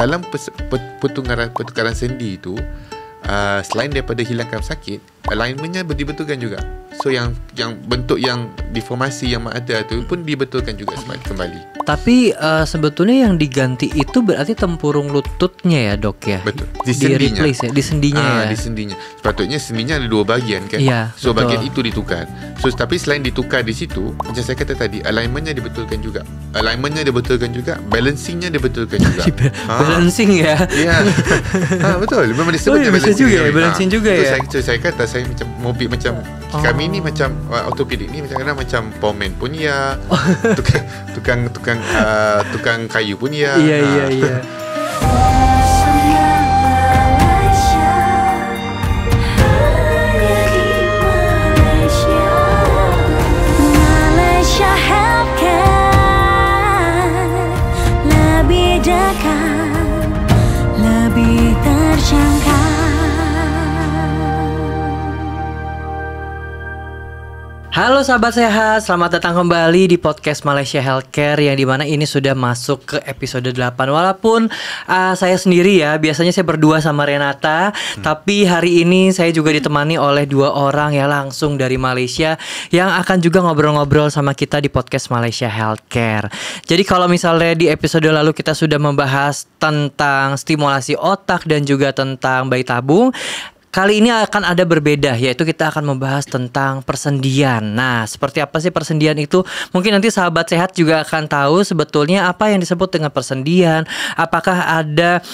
dalam pertukaran sendi itu, selain daripada hilangkan sakit, alignmentnya dibetulkan juga. So yang bentuk yang deformasi yang ada tu pun dibetulkan juga kembali. Tapi sebetulnya yang diganti itu berarti tempurung lututnya ya dok ya? Betul. Di sendinya. Di-replace ya? Di sendinya ya? Di sendinya. Sepatutnya sendinya ada 2 bahagian kan? Iya, so betul. bahagian itu ditukar. So tapi selain ditukar di situ, macam saya kata tadi, alignmentnya dibetulkan juga. Balancingnya dibetulkan juga. Balancing ya? Ya. Betul. Memang disebutnya bisa balancing. juga ya, balancing juga ya. Saya kata saya macam mobil macam kami ni macam ortopedik ni kadang-kadang macam pomen pun ya. Tukang kayu pun ya. Iya. Halo sahabat sehat, selamat datang kembali di podcast Malaysia Healthcare yang dimana ini sudah masuk ke episode 8. Walaupun saya sendiri ya, biasanya saya berdua sama Renata, tapi hari ini saya juga ditemani oleh 2 orang ya langsung dari Malaysia yang akan juga ngobrol-ngobrol sama kita di podcast Malaysia Healthcare. Jadi kalau misalnya di episode lalu kita sudah membahas tentang stimulasi otak dan juga tentang bayi tabung, kali ini akan ada berbeda, yaitu kita akan membahas tentang persendian. Nah, seperti apa sih persendian itu? Mungkin nanti sahabat sehat juga akan tahu sebetulnya apa yang disebut dengan persendian. Apakah ada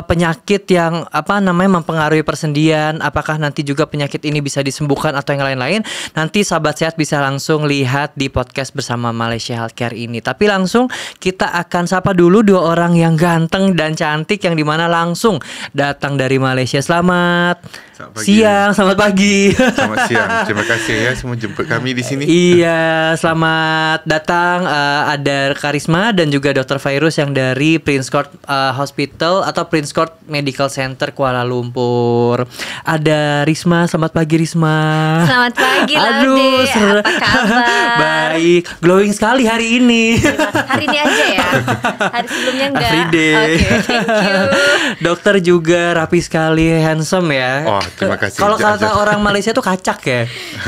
penyakit yang mempengaruhi persendian? Apakah nanti juga penyakit ini bisa disembuhkan atau yang lain-lain? Nanti sahabat sehat bisa langsung lihat di podcast bersama Malaysia Healthcare ini. Tapi langsung kita akan sapa dulu 2 orang yang ganteng dan cantik yang dimana langsung datang dari Malaysia. Selamat siang, selamat pagi. Selamat siang. Terima kasih ya semua jemput kami di sini. Iya, selamat datang. Ada Karisma dan juga Dr. Fairuz yang dari Prince Court Hospital atau Prince Court Medical Center Kuala Lumpur. Ada Risma, selamat pagi Risma. Selamat pagi Laude, apa kabar? Baik, glowing sekali hari ini. Hari ini aja ya? Hari sebelumnya enggak? Everyday. Oke, thank you. Dokter juga rapi sekali, handsome ya. Oh, terima kasih. Kalau kata orang Malaysia tuh kacak ya.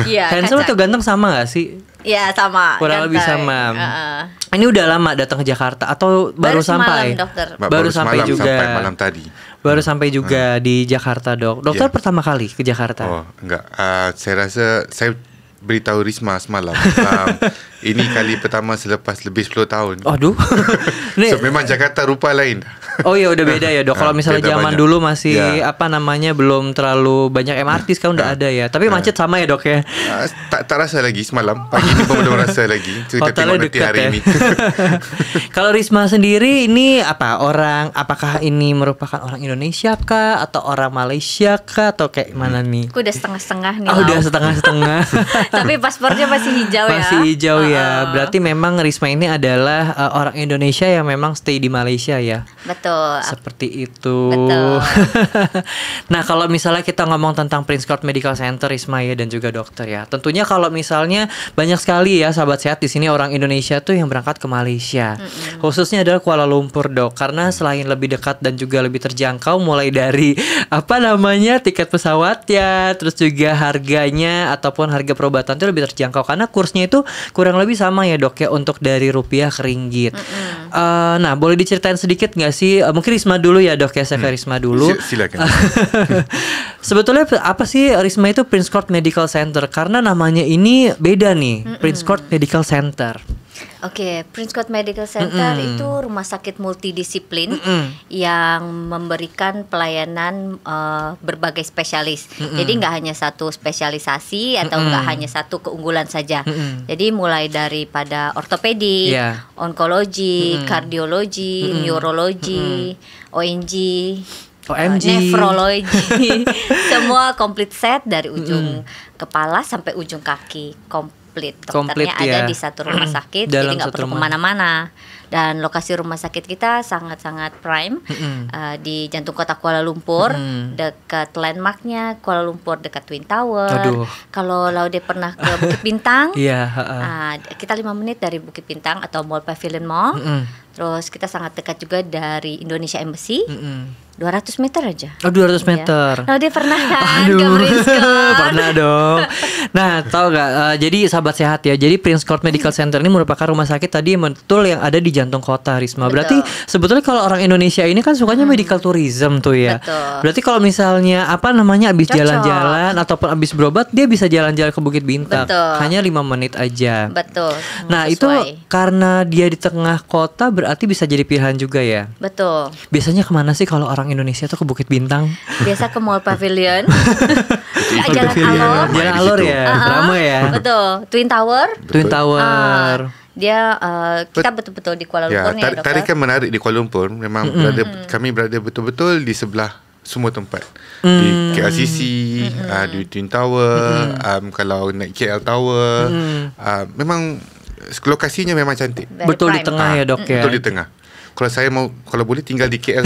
Iya, handsome kacak. atau ganteng sama gak sih? Iya, sama. Kurang lebih sama. Ini udah lama datang ke Jakarta atau baru sampai? Semalam, dokter. Baru sampai juga. Sampai malam tadi. Baru sampai juga di Jakarta, Dok. Dokter pertama kali ke Jakarta? Oh, enggak. Saya rasa saya beritahu Risma semalam. Ini kali pertama selepas lebih 10 tahun. Aduh. So memang Jakarta rupa lain. Oh iya, udah beda ya dok. Kalau misalnya zaman banyak. dulu masih belum terlalu banyak MRT, sekarang udah ada ya. Tapi macet sama ya dok ya. Tak rasa lagi semalam. Pagi ini belum rasa lagi. Kita tengok nanti hari ya. ini. Kalau Risma sendiri ini apakah ini merupakan orang Indonesia kah atau orang Malaysia kah atau kayak mana nih? Aku udah setengah-setengah nih. Udah setengah-setengah. Tapi paspornya masih hijau ya. Masih hijau ya. Berarti memang Risma ini adalah orang Indonesia yang memang stay di Malaysia ya. Betul. Seperti itu. Betul. Nah, kalau misalnya kita ngomong tentang Prince Court Medical Center Risma ya dan juga dokter ya. Tentunya kalau misalnya banyak sekali ya sahabat sehat di sini orang Indonesia tuh yang berangkat ke Malaysia. Khususnya adalah Kuala Lumpur, Dok. Karena selain lebih dekat dan juga lebih terjangkau mulai dari tiket pesawatnya, terus juga harganya ataupun harga perobatan itu lebih terjangkau karena kursnya itu kurang lebih sama ya, Dok ya, untuk dari rupiah ke ringgit. Nah, boleh diceritain sedikit nggak sih? Mungkin Risma dulu ya, Dok ya. Saya ke Risma dulu. Silakan. Sebetulnya apa sih Risma itu Prince Court Medical Center? Karena namanya ini beda nih, Prince Court Medical Center. Oke, Prince Court Medical Center itu rumah sakit multidisiplin yang memberikan pelayanan berbagai spesialis. Jadi nggak hanya satu spesialisasi atau nggak hanya satu keunggulan saja. Jadi mulai daripada ortopedi, onkologi, kardiologi, neurologi, ONG, nefrologi, semua komplit set dari ujung kepala sampai ujung kaki komplit. Dokternya ada di satu rumah sakit, jadi nggak perlu kemana-mana. Dan lokasi rumah sakit kita sangat-sangat prime di jantung kota Kuala Lumpur, dekat landmarknya Kuala Lumpur, dekat Twin Tower. Kalau Laude pernah ke Bukit Bintang, kita 5 menit dari Bukit Bintang atau Mall Pavilion Mall. Terus kita sangat dekat juga dari Indonesia Embassy. 200 meter aja. Oh, 200 meter. Nah, dia pernah kan ke Aduh, Prince Court? pernah dong. Nah, tahu nggak? Jadi sahabat sehat ya. Jadi Prince Court Medical Center ini merupakan rumah sakit tadi betul yang ada di jantung kota, Risma. Betul. Berarti sebetulnya kalau orang Indonesia ini kan sukanya medical tourism tuh ya. Betul. Berarti kalau misalnya habis Cocok. jalan-jalan ataupun habis berobat, dia bisa jalan-jalan ke Bukit Bintang. Betul. Hanya 5 menit aja. Betul. Nah, sesuai. itu karena dia di tengah kota berarti bisa jadi pilihan juga ya. Betul. Biasanya kemana sih kalau orang Indonesia tuh ke Bukit Bintang? Biasa ke Mall Pavilion. Itu Jalan pavilion. Alor. Ramai Jalan di Alor situ. ya, ramai ya. Betul. Twin Tower. Twin Tower. Dia kita betul-betul di Kuala Ya, Lumpur ya, dokter. tarikan menarik di Kuala Lumpur. Memang kami berada betul-betul di sebelah semua tempat. Di KLCC, di Twin Tower, kalau naik KL Tower, memang lokasinya memang cantik. Very Betul di prime. tengah ya, Dok ya. Betul di tengah. Kalau boleh tinggal di KL.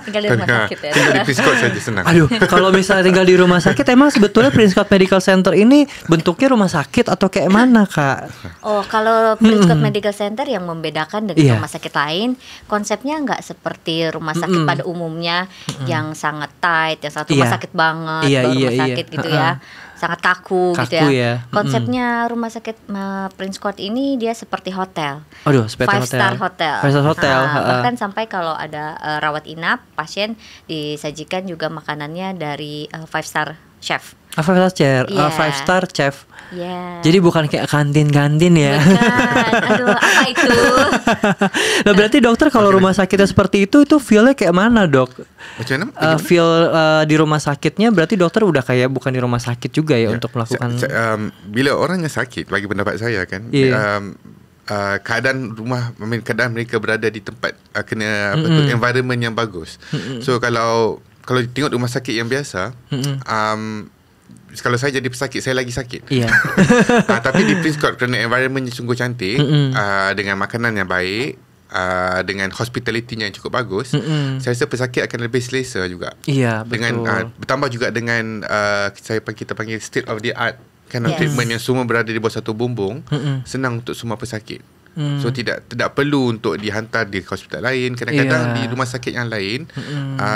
Tinggal di rumah sakit ya. Tinggal di Prince Court saja senang. Aduh, kalau misalnya tinggal di rumah sakit, emang sebetulnya Prince Court Medical Center ini bentuknya rumah sakit atau kayak mana, Kak? Oh, kalau Prince Court Medical Center yang membedakan dengan Iya. rumah sakit lain, konsepnya nggak seperti rumah sakit pada umumnya yang sangat tight, yang sangat rumah Iya. sakit banget, Iya, rumah iya, iya. sakit gitu ya, sangat kaku gitu Kaku ya. ya. Konsepnya rumah sakit Prince Court ini dia seperti hotel. Aduh, seperti 5-star hotel. 5-star hotel. Bahkan sampai kalau ada rawat inap, pasien disajikan juga makanannya dari 5-star chef. Five star, Iya. 5-star chef. Ya. Jadi bukan kayak kantin-kantin ya. Bukan. Aduh, apa itu? Nah, berarti dokter kalau rumah sakitnya seperti itu feelnya kayak mana, Dok? Macam mana? Feel di rumah sakitnya berarti dokter udah kayak bukan di rumah sakit juga ya untuk melakukan. Bila orangnya sakit, bagi pendapat saya kan, Iya. keadaan mereka berada di tempat kena environment yang bagus. So kalau tengok rumah sakit yang biasa, kalau saya jadi pesakit, saya lagi sakit. Iya. Tapi di Prince Court kerana environmentnya sungguh cantik, dengan makanan yang baik, dengan hospitality-nya yang cukup bagus, saya rasa pesakit akan lebih selesa juga. Iya, betul. Dengan bertambah juga dengan kita panggil state of the art kind of Yes. treatment yang semua berada di bawah satu bumbung, senang untuk semua pesakit. So tidak perlu untuk dihantar di hospital lain. Kadang-kadang di rumah sakit yang lain,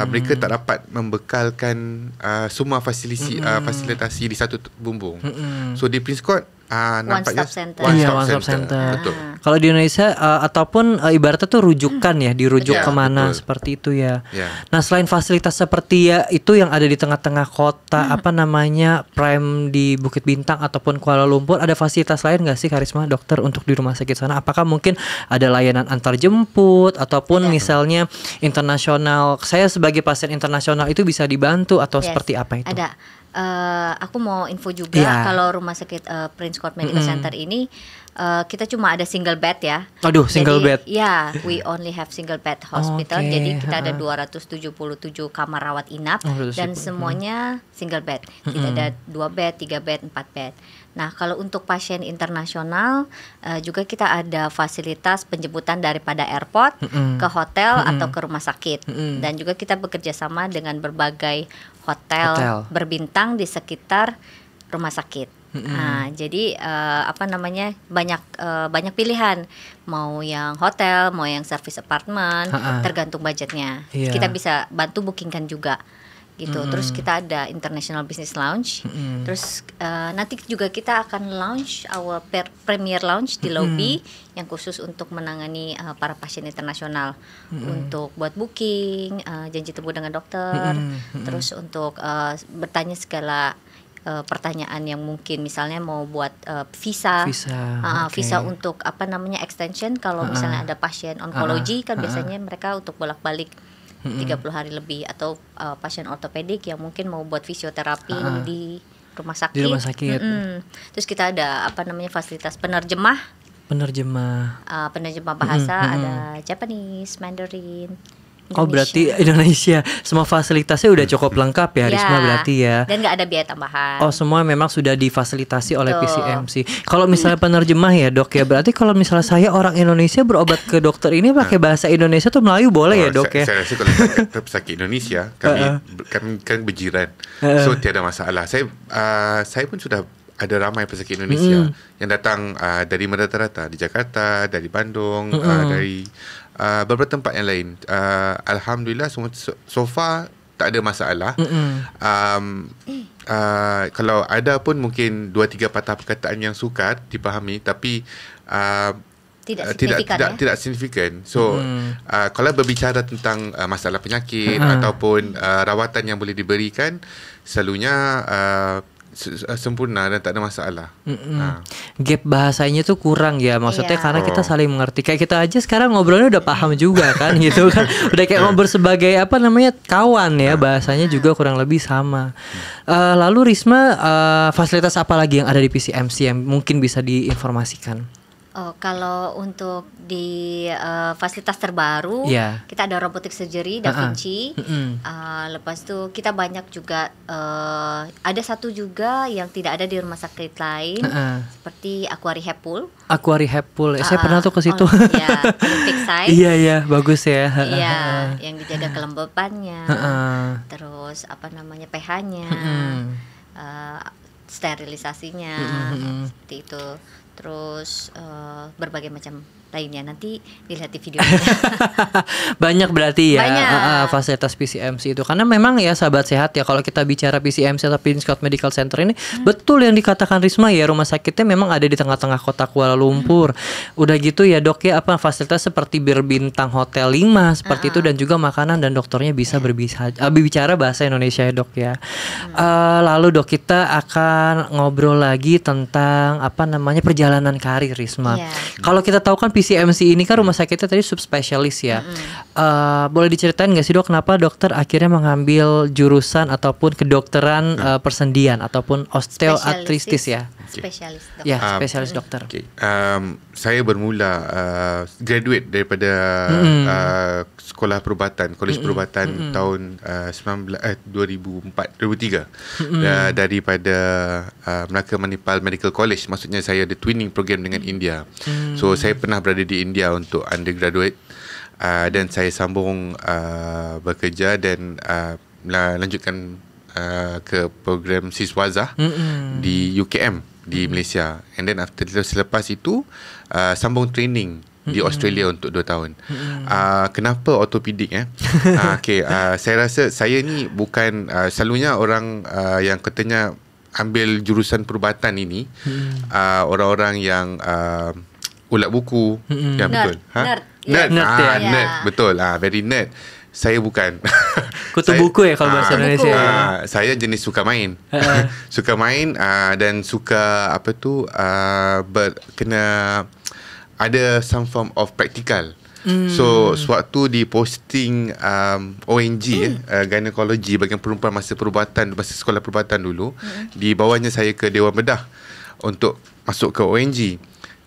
mereka tak dapat membekalkan semua fasilitasi di satu bumbung. So di Prince Court nampaknya One-stop center. Iya, one-stop center. Betul. Kalau di Indonesia ataupun ibaratnya tuh rujukan ya, dirujuk Betul. kemana Betul. seperti itu ya. Ya. Nah, selain fasilitas seperti ya itu yang ada di tengah-tengah kota, prime di Bukit Bintang ataupun Kuala Lumpur, ada fasilitas lain nggak sih, Karisma, dokter, untuk di rumah sakit sana? Apakah mungkin ada layanan antar jemput ataupun misalnya internasional? Saya sebagai pasien internasional itu bisa dibantu atau Yes, seperti apa itu? Ada. Aku mau info juga Iya. kalau rumah sakit Prince Court Medical Center ini kita cuma ada single bed ya. Aduh, single bed. Ya, we only have single bed hospital. Oke, Jadi kita ada 277 kamar rawat inap dan 277, semuanya single bed. Tidak ada 2 bed, 3 bed, 4 bed. Nah, kalau untuk pasien internasional juga kita ada fasilitas penjemputan daripada airport ke hotel atau ke rumah sakit. Dan juga kita bekerja sama dengan berbagai hotel berbintang di sekitar rumah sakit. Nah, jadi banyak pilihan, mau yang hotel, mau yang service apartment, tergantung budgetnya. Iya. Kita bisa bantu bookingkan juga gitu. Terus kita ada International Business Lounge. Terus nanti juga kita akan launch our premier lounge di lobby yang khusus untuk menangani para pasien internasional, untuk buat booking, janji temu dengan dokter, terus untuk bertanya segala pertanyaan yang mungkin, misalnya mau buat visa visa untuk extension kalau misalnya ada pasien onkologi kan biasanya mereka untuk bolak-balik 30 hari lebih, atau pasien ortopedik yang mungkin mau buat fisioterapi di rumah sakit. Di rumah sakit. Terus kita ada fasilitas penerjemah bahasa, ada Japanese, Mandarin, Oh, berarti Indonesia. Indonesia semua fasilitasnya udah cukup lengkap ya, Risma, berarti ya. Dan nggak ada biaya tambahan. Oh, semua memang sudah difasilitasi oleh Betul. PCMC. Kalau misalnya penerjemah ya, Dok ya, berarti kalau misalnya saya orang Indonesia berobat ke dokter ini pakai bahasa Indonesia tuh Melayu boleh ya, Dok ya? Saya rasa kalau kata pesakit Indonesia, kami kan berjiran, so tiada masalah. Saya pun sudah ada ramai pesakit Indonesia yang datang dari merata-rata, di Jakarta, dari Bandung, dari beberapa tempat yang lain. Alhamdulillah semua so far tak ada masalah. Kalau ada pun mungkin 2-3 patah perkataan yang sukar dipahami, tapi tidak signifikan. So kalau berbicara tentang masalah penyakit ataupun rawatan yang boleh diberikan, selalunya sempurna dan tak ada masalah. Gap bahasanya tuh kurang ya, maksudnya Iya. karena kita saling mengerti. Kayak kita aja sekarang ngobrolnya udah paham juga kan gitu kan. Udah kayak ngobrol sebagai apa namanya kawan ya, bahasanya juga kurang lebih sama. Lalu Risma, fasilitas apa lagi yang ada di PCMC yang mungkin bisa diinformasikan? Oh, kalau untuk di fasilitas terbaru, Iya. kita ada robotic surgery Da Vinci. Lepas itu kita banyak juga ada satu juga yang tidak ada di rumah sakit lain, seperti Aqua Rehab Pool. Aqua Rehab Pool, saya pernah tuh ke situ. Ya, Olympic size. Iya, bagus ya. Iya, yang dijaga kelembapannya. Terus apa namanya pH-nya, sterilisasinya, seperti itu. Terus berbagai macam lainnya, nanti dilihat di videonya. Banyak berarti ya. Banyak. Fasilitas PCMC itu, karena memang ya sahabat sehat ya, kalau kita bicara PCMC atau Prince Court Medical Center ini betul yang dikatakan Risma ya, rumah sakitnya memang ada di tengah-tengah kota Kuala Lumpur. Udah gitu ya dok ya, apa fasilitas seperti berbintang hotel 5 seperti itu, dan juga makanan dan dokternya bisa berbicara bahasa Indonesia ya dok ya. Lalu dok, kita akan ngobrol lagi tentang apa namanya perjalanan karir Risma. Kalau kita tahu kan PCMC ini kan rumah sakitnya tadi subspesialis ya. Boleh diceritain nggak sih dok, kenapa dokter akhirnya mengambil jurusan ataupun kedokteran persendian ataupun osteoartritis ya? Spesialis dokter. Ya, spesialis dokter. Saya bermula graduate daripada sekolah perubatan, Kolej Perubatan tahun 2003 daripada Melaka Manipal Medical College. Maksudnya saya ada twinning program dengan India. So saya pernah berada di India untuk undergraduate, dan saya sambung bekerja dan lanjutkan ke program Siswazah di UKM di Malaysia. And then after selepas itu sambung training di Australia untuk 2 tahun. Kenapa ortopedik saya rasa saya ni bukan selalunya orang yang katanya ambil jurusan perubatan ini orang-orang yang ulat buku. Ya betul. Nerd. Nerd betul. Very nerd. Saya bukan. Kutu buku ya kalau bahasa Indonesia. Saya jenis suka main. Suka main dan suka kena ada some form of practical. So sewaktu di posting ONG gynecology bagian perempuan masa sekolah perubatan dulu, di bawahnya saya ke Dewan Bedah untuk masuk ke ONG.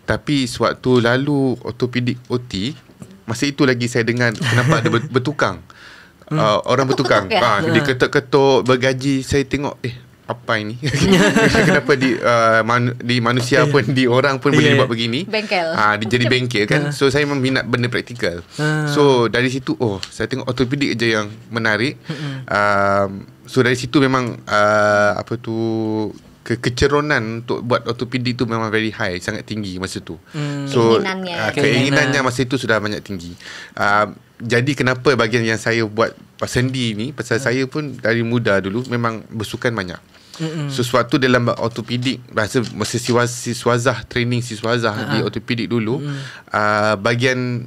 Tapi sewaktu lalu ortopedik OT, masa itu lagi saya dengar kenapa ada bertukang. Orang bertukang. Dia ketuk-ketuk bergaji. Saya tengok apa ini? Kenapa di manusia pun, di orang pun boleh buat begini? Bengkel. Dia jadi bengkel kan. So saya memang minat benda praktikal. So dari situ saya tengok ortopedik aja yang menarik. So dari situ memang keceronan untuk buat ortopedik tu memang very high, sangat tinggi masa tu. So keinginannya masa itu sudah banyak tinggi. Jadi kenapa bahagian yang saya buat sendi ni, pasal saya pun dari muda dulu memang bersukan banyak. Sesuatu dalam ortopedik, masa siswazah, training siswazah di ortopedik dulu, bahagian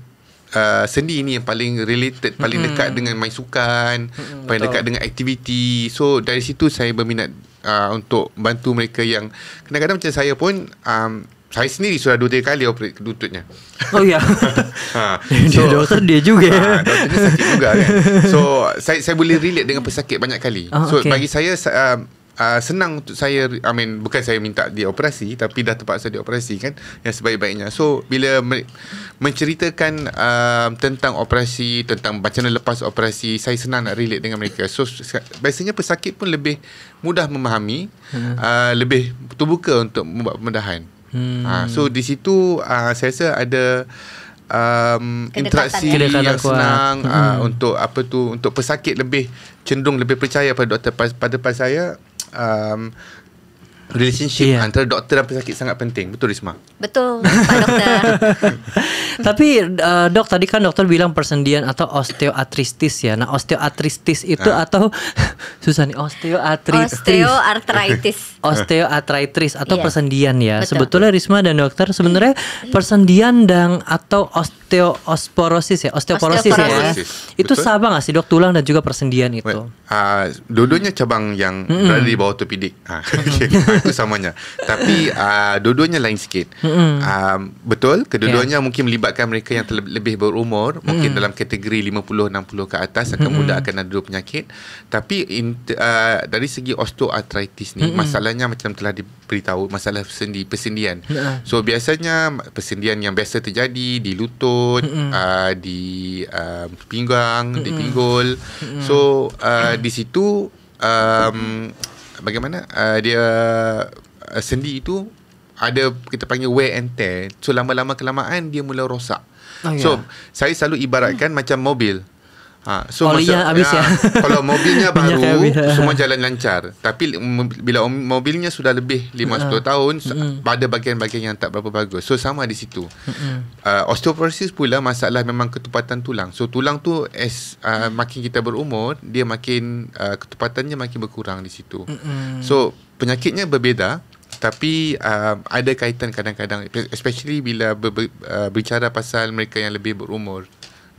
sendi ni yang paling related, paling dekat dengan main sukan, paling dekat dengan aktiviti. So dari situ saya berminat untuk bantu mereka yang kadang-kadang macam saya pun, saya sendiri sudah 2-3 kali operate lututnya. Oh ya. Dia dokter dia juga. Doktornya sakit juga kan. So saya boleh relate dengan pesakit banyak kali. So bagi saya senang untuk saya, bukan saya minta dia operasi, tapi dah terpaksa dia operasi kan, yang sebaik-baiknya. So bila menceritakan tentang operasi, tentang macam mana lepas operasi, saya senang nak relate dengan mereka. So biasanya pesakit pun lebih mudah memahami, lebih terbuka untuk membuat pembedahan. So di situ saya rasa ada interaksi yang senang untuk untuk pesakit lebih cenderung lebih percaya pada doktor. Pada saya relationship Iya. antara doktor dan pesakit sangat penting. Betul Risma? Betul, Pak Dokter. Tapi dok, tadi kan dokter bilang persendian atau osteoartritis ya. Nah, osteoartritis itu atau susah nih, Osteoartritis. Osteoartritis atau Iya. persendian ya. Betul. Sebetulnya Risma dan dokter sebenarnya persendian dan atau osteoporosis ya, osteoporosis ya. Osteoporosis. Itu Betul. sama nggak sih dok, tulang dan juga persendian itu? Dua-duanya cabang yang berada di bawah ortopedik. Itu samanya. Tapi dua-duanya lain sikit. Betul, keduanya mungkin melibatkan mereka yang lebih berumur, mungkin dalam kategori 50-60 ke atas akan mudah akan ada dua penyakit. Tapi dari segi osteoartritis ni, masalahnya macam telah diberitahu, masalah persendian. So biasanya persendian yang biasa terjadi di lutut, di pinggang, di pinggul. So di situ bagaimana dia sendi itu ada, kita panggil wear and tear. So lama-lama kelamaan dia mula rosak. So saya selalu ibaratkan macam mobil. So Olinya habis ya. Kalau mobilnya baru Minyaknya habis. semua jalan lancar. Tapi bila mobilnya sudah lebih 5-10 tahun, ada bahagian-bahagian yang tak berapa bagus. So sama di situ. Osteoporosis pula masalah memang ketupatan tulang. So tulang tu makin kita berumur, dia makin ketupatannya makin berkurang di situ. So penyakitnya berbeza, tapi ada kaitan kadang-kadang, especially bila berbicara pasal mereka yang lebih berumur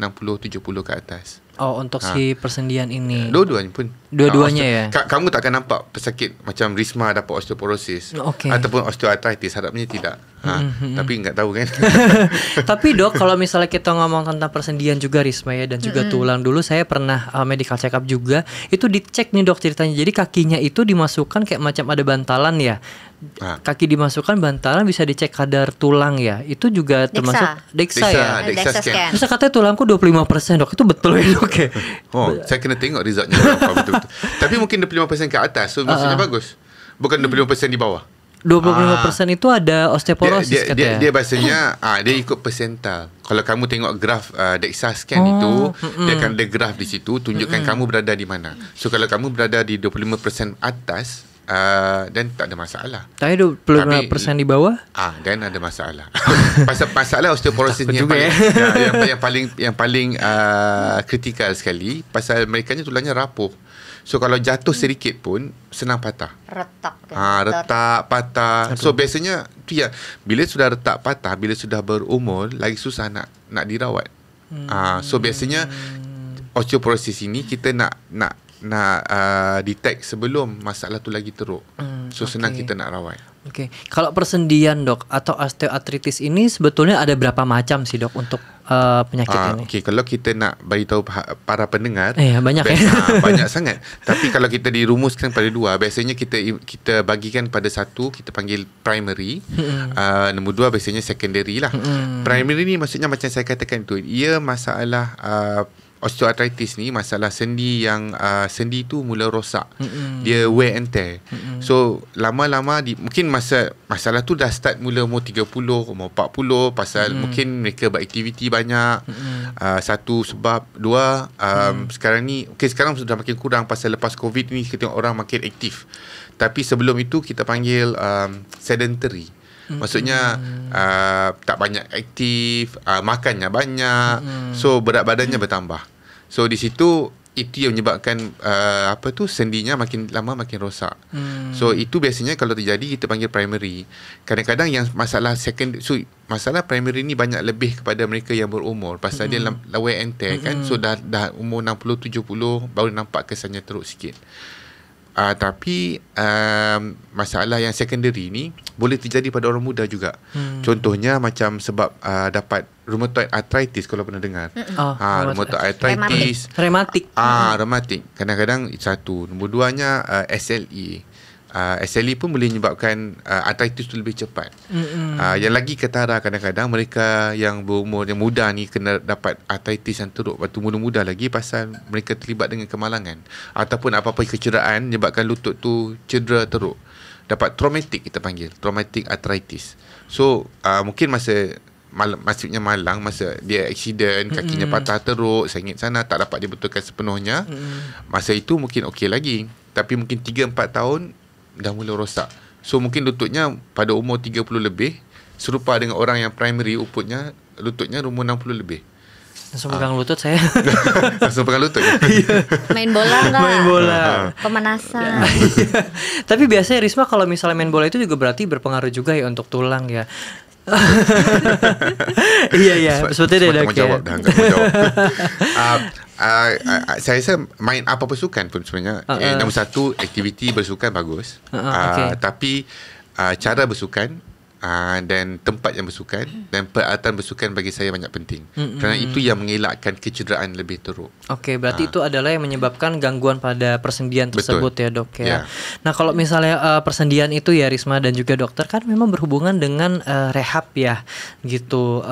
60-70 ke atas. Oh, untuk si persendian ini. Dua-duanya pun. Dua-duanya ya. Kamu tak akan nampak pesakit macam Risma dapat osteoporosis ataupun osteoartritis, harapnya tidak. Tapi enggak tahu kan. Tapi dok, kalau misalnya kita ngomong tentang persendian juga Risma ya, dan juga tulang, dulu saya pernah medical check up juga. Itu dicek nih dok ceritanya. Jadi kakinya itu dimasukkan kayak macam ada bantalan ya. Kaki dimasukkan bantalan, bisa dicek kadar tulang ya. Itu juga termasuk DEXA ya. DEXA scan. Terus katanya tulangku 25% dok. Itu betul ya dok ya? Saya kena tengok resultnya betul-betul. Tapi mungkin 25% ke atas. So maksudnya bagus. Bukan 25% di bawah. 25% itu ada osteoporosis katanya. Dia bahasanya dia ikut persental. Kalau kamu tengok graf DEXA scan itu, dia akan ada graf di situ tunjukkan kamu berada di mana. So kalau kamu berada di 25% atas, dan tak ada masalah. Tapi 25% di bawah? Dan ada masalah. Masalah osteoporosis ni yang paling kritikal sekali, pasal mereka ni tulangnya rapuh. So kalau jatuh sedikit pun senang patah. Retak. Retak, patah. So biasanya tu ya, bila sudah retak, patah, bila sudah berumur lagi susah nak dirawat. So biasanya osteoporosis ini kita nak detect sebelum masalah tu lagi teruk. So senang kita nak rawat. Oke. Kalau persendian dok atau osteoartritis ini sebetulnya ada berapa macam sih dok untuk penyakit ini? Okey, kalau kita nak bagi tahu para pendengar, banyak banyak sangat. Tapi kalau kita dirumuskan pada dua, biasanya kita bagikan pada satu, kita panggil primary. Nombor dua biasanya secondary lah. Primary ni maksudnya macam saya katakan tu, ia masalah osteoartritis ni masalah sendi yang sendi tu mula rosak. Dia wear and tear. So lama-lama mungkin masalah tu dah start mula umur 30, umur 40, pasal mungkin mereka beraktiviti banyak. Satu sebab, dua sekarang ni sekarang sudah makin kurang pasal lepas COVID ni kita tengok orang makin aktif. Tapi sebelum itu kita panggil sedentary. Maksudnya tak banyak aktif, makannya banyak, so berat badannya bertambah. So di situ itu yang menyebabkan sendinya makin lama makin rosak. So itu biasanya kalau terjadi kita panggil primary. Kadang-kadang yang masalah masalah primary ni banyak lebih kepada mereka yang berumur, pasal dia wear and tear kan. So dah umur 60 70 baru nampak kesannya teruk sikit. Tapi masalah yang secondary ni boleh terjadi pada orang muda juga. Contohnya macam sebab dapat rheumatoid arthritis, kalau pernah dengar. Rheumatoid arthritis, rematik. Rematik. Kadang-kadang satu. Nombor duanya SLE. SLE pun boleh menyebabkan arthritis tu lebih cepat. Yang lagi ketara, kadang-kadang mereka yang berumur, yang muda ni kena dapat arthritis yang teruk waktu muda-muda lagi, pasal mereka terlibat dengan kemalangan ataupun apa-apa kecederaan menyebabkan lutut tu cedera teruk. Dapat traumatic, kita panggil traumatic arthritis. So mungkin maksudnya malang, masa dia accident, kakinya patah teruk, sengit sana, tak dapat dibetulkan sepenuhnya. Masa itu mungkin okey lagi. Tapi mungkin 3-4 tahun dah mula rosak. So mungkin lututnya pada umur 30 lebih serupa dengan orang yang primary lututnya umur 60 lebih. Langsung pegang lutut saya. Langsung pegang lutut. Main bola nggak? Main bola. Pemanasan. Tapi biasanya Risma kalau misalnya main bola itu juga berarti berpengaruh juga ya untuk tulang ya. Iya seperti itu Dok ya. Enggak mau jawab. Saya rasa main apa bersukan pun sebenarnya nombor satu, aktiviti bersukan bagus. Okay. Tapi cara bersukan dan tempat yang bersukan dan peralatan bersukan bagi saya banyak penting. Kerana itu yang mengelakkan kecederaan lebih teruk. Oke, berarti itu adalah yang menyebabkan gangguan pada persendian tersebut. Betul. Ya dok ya. Nah kalau misalnya persendian itu ya Risma dan juga dokter kan memang berhubungan dengan rehab ya gitu.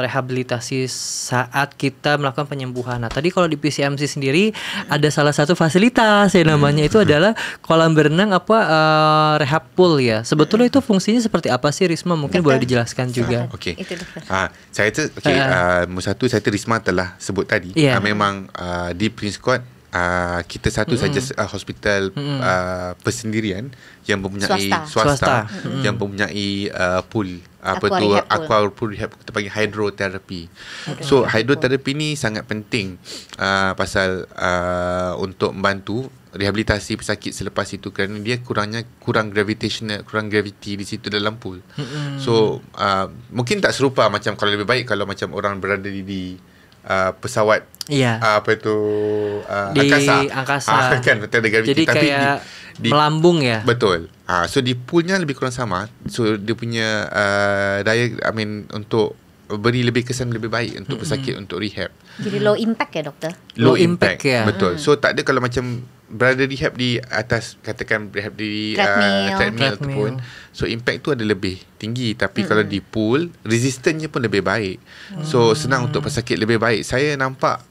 Rehabilitasi saat kita melakukan penyembuhan. Nah tadi kalau di PCMC sendiri ada salah satu fasilitas yang namanya itu adalah kolam berenang rehab pool ya. Sebetulnya itu fungsinya seperti apa sih Risma? Mungkin boleh dijelaskan juga. Okey. Saya nombor satu saya Risma telah sebut tadi. Memang di Prince Court kita satu saja hospital persendirian yang mempunyai swasta yang mempunyai pool aqua pool rehab, kita panggil hydrotherapy. So hydrotherapy ni sangat penting pasal untuk membantu rehabilitasi pesakit selepas itu kerana dia kurang gravity di situ dalam pool. So mungkin tak serupa macam kalau lebih baik kalau macam orang berada di pesawat angkasa kan betul ada gravity. Jadi tapi kayak melambung ya. Betul. So di poolnya lebih kurang sama. So dia punya daya untuk beri lebih kesan lebih baik untuk pesakit untuk rehab. Jadi low impact ya dokter? Low impact ya. Betul. So tak ada kalau macam berada rehab di atas, katakan rehab di treadmill ataupun, so impact tu ada lebih tinggi. Tapi kalau di pool resistannya pun lebih baik. So senang untuk pesakit lebih baik. Saya nampak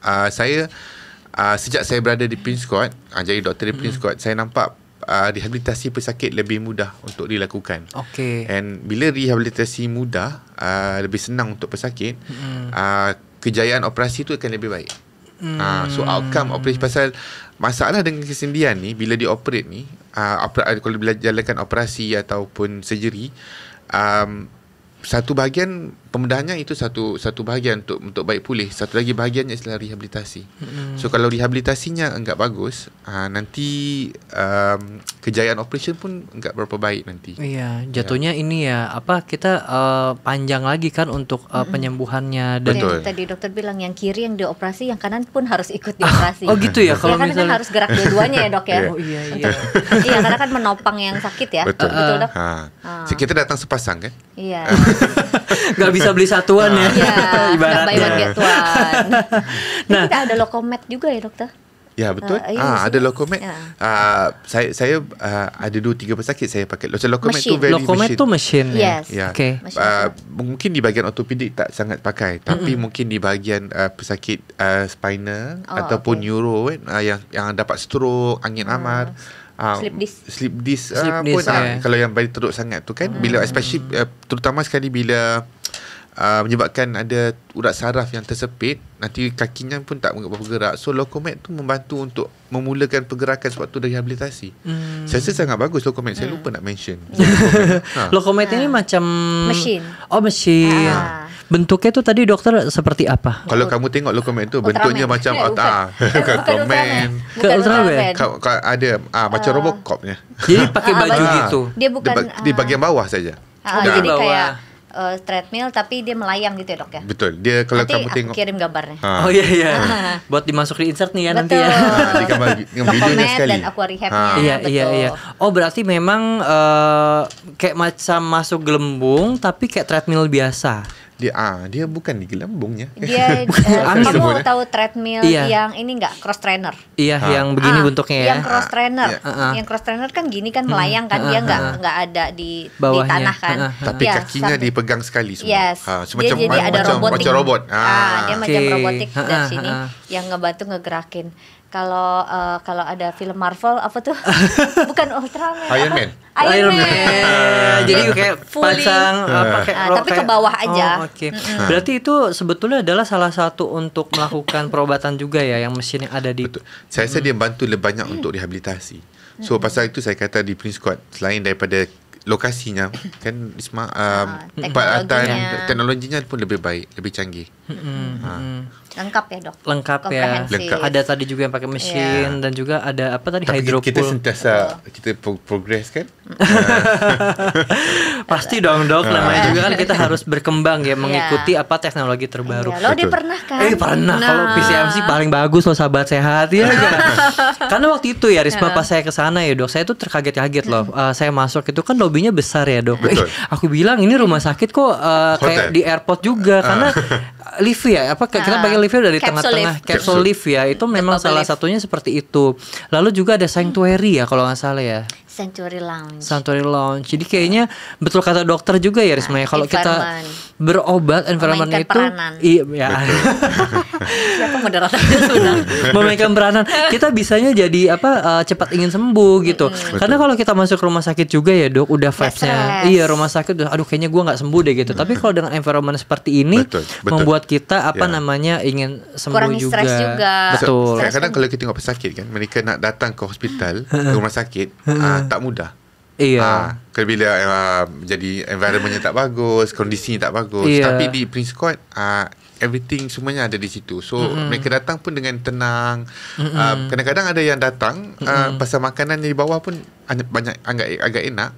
sejak saya berada di Prince Court, jadi doktor di Prince Court, saya nampak rehabilitasi pesakit lebih mudah untuk dilakukan. Okay. And bila rehabilitasi mudah, lebih senang untuk pesakit, kejayaan operasi tu akan lebih baik. So outcome operasi, pasal masalah dengan kesendian ni bila dioperate ni, kalau bila jalankan operasi ataupun surgery, satu bahagian pemudahannya itu satu bahagian untuk baik pulih, satu lagi bahagiannya ialah rehabilitasi. So kalau rehabilitasinya enggak bagus, nanti kejayaan operation pun enggak berapa baik nanti. Iya, jatuhnya ini ya kita panjang lagi kan untuk penyembuhannya. Dan betul. Tadi dokter bilang yang kiri yang dioperasi, yang kanan pun harus ikut dioperasi. Oh gitu ya, kalau misalnya kan harus gerak dua-duanya ya dok ya. Oh iya. Iya, karena kan menopang yang sakit ya. Betul dok. Kita datang sepasang kan? Iya. Nggak bisa beli satuan ya. Iya. Ibaratnya. Buy one get one. Nah, kita ada Lokomed juga ya dokter. Ya betul. Ada Lokomed. Saya ada 2-3 pesakit saya pakai. Lokomed tu very Lokomed tu mesin. Yes. Okay. Mungkin di bahagian ortopedik tak sangat pakai, tapi mungkin di bahagian pesakit spinal ataupun neuro yang dapat stroke, angin amar, slip disc pun kalau yang bagi teruk sangat tu kan, bila especially terutama sekali bila menyebabkan ada urat saraf yang tersepit, nanti kakinya pun tak bergerak. So Lokomed tu membantu untuk memulakan pergerakan sebab tu rehabilitasi. Saya rasa sangat bagus Lokomed. Saya lupa nak mention. Lokomed ini macam mesin. Oh mesin. Bentuknya tu tadi dokter seperti apa? Kalau kamu tengok Lokomed tu bentuknya macam Ultraman. Ultraman. Ada macam Robocopnya. Jadi pakai baju gitu. Dia bukan di bagian bawah saja. Jadi kayak treadmill tapi dia melayang gitu ya dok ya. Betul. Dia kalau nanti kamu aku tengok kirim gambarnya. Oh iya. Buat dimasuk di insert nih ya. Nanti ya. Di gambar videonya sekali. Dan aqua rehabnya. Iya. Oh berarti memang kayak macam masuk gelembung tapi kayak treadmill biasa. Dia bukan di gelembungnya. Dia kamu tahu treadmill yang ini enggak, cross trainer? Iya, yang begini bentuknya ya. Yang cross trainer. Yang cross trainer kan gini kan melayang kan, dia enggak ada di tanah kan. Tapi kakinya dipegang sekali semua. Yes. Macam jadi ada robotik. Macam robot. Dia macam robotik dari sini yang ngebantu ngegerakin. Kalau ada film Marvel apa tuh? Bukan Ultraman. Iron Man. Jadi kayak pasang pakai tapi ke bawah aja. Oke. Berarti itu sebetulnya adalah salah satu untuk melakukan perobatan juga ya, yang mesin yang ada di. Betul. Saya rasa dia bantu lebih banyak untuk rehabilitasi. So pasal itu saya kata di Prince Court, selain daripada lokasinya kan Isma, teknologinya pun lebih baik, lebih canggih. Lengkap ya dok. Lengkap ya. Lengkap. Ada tadi juga yang pakai mesin dan juga ada apa tadi, Tapi hydropool. kita sentiasa kita progress kan. Pasti dong dok, namanya juga kan kita harus berkembang ya, mengikuti apa teknologi terbaru. Lo udah pernah kan? Pernah. Kalau PCMC paling bagus loh sahabat sehat ya kan? Karena waktu itu ya Risma pas saya kesana ya dok, saya tuh terkaget-kaget loh. Saya masuk itu kan lobbynya besar ya dok. Aku bilang ini rumah sakit kok kayak di airport juga karena lift ya, apa kita pakai liftnya dari tengah-tengah, capsule lift ya, itu memang salah satunya seperti itu. Lalu juga ada sanctuary ya kalau nggak salah ya. Sanctuary Lounge. Jadi kayaknya betul kata dokter juga ya Risma ya, kalau kita berobat environment itu iya. Siapa moderatornya sudah memainkan peranan. Kita bisanya jadi cepat ingin sembuh gitu. Karena kalau kita masuk rumah sakit juga ya dok, udah vibes-nya rumah sakit udah aduh kayaknya gue nggak sembuh deh gitu. Tapi kalau dengan environment seperti ini membuat kita ingin sembuh kurangi stres juga. Betul. Kadang-kadang kalau kita tengok pesakit kan, mereka nak datang ke hospital, ke rumah sakit, tak mudah. Iya. Kalau bila jadi environmentnya tak bagus, kondisinya tak bagus. Tapi di Prince Court everything semuanya ada di situ. So mereka datang pun dengan tenang. Kadang-kadang ada yang datang pasal makanan di bawah pun banyak agak enak.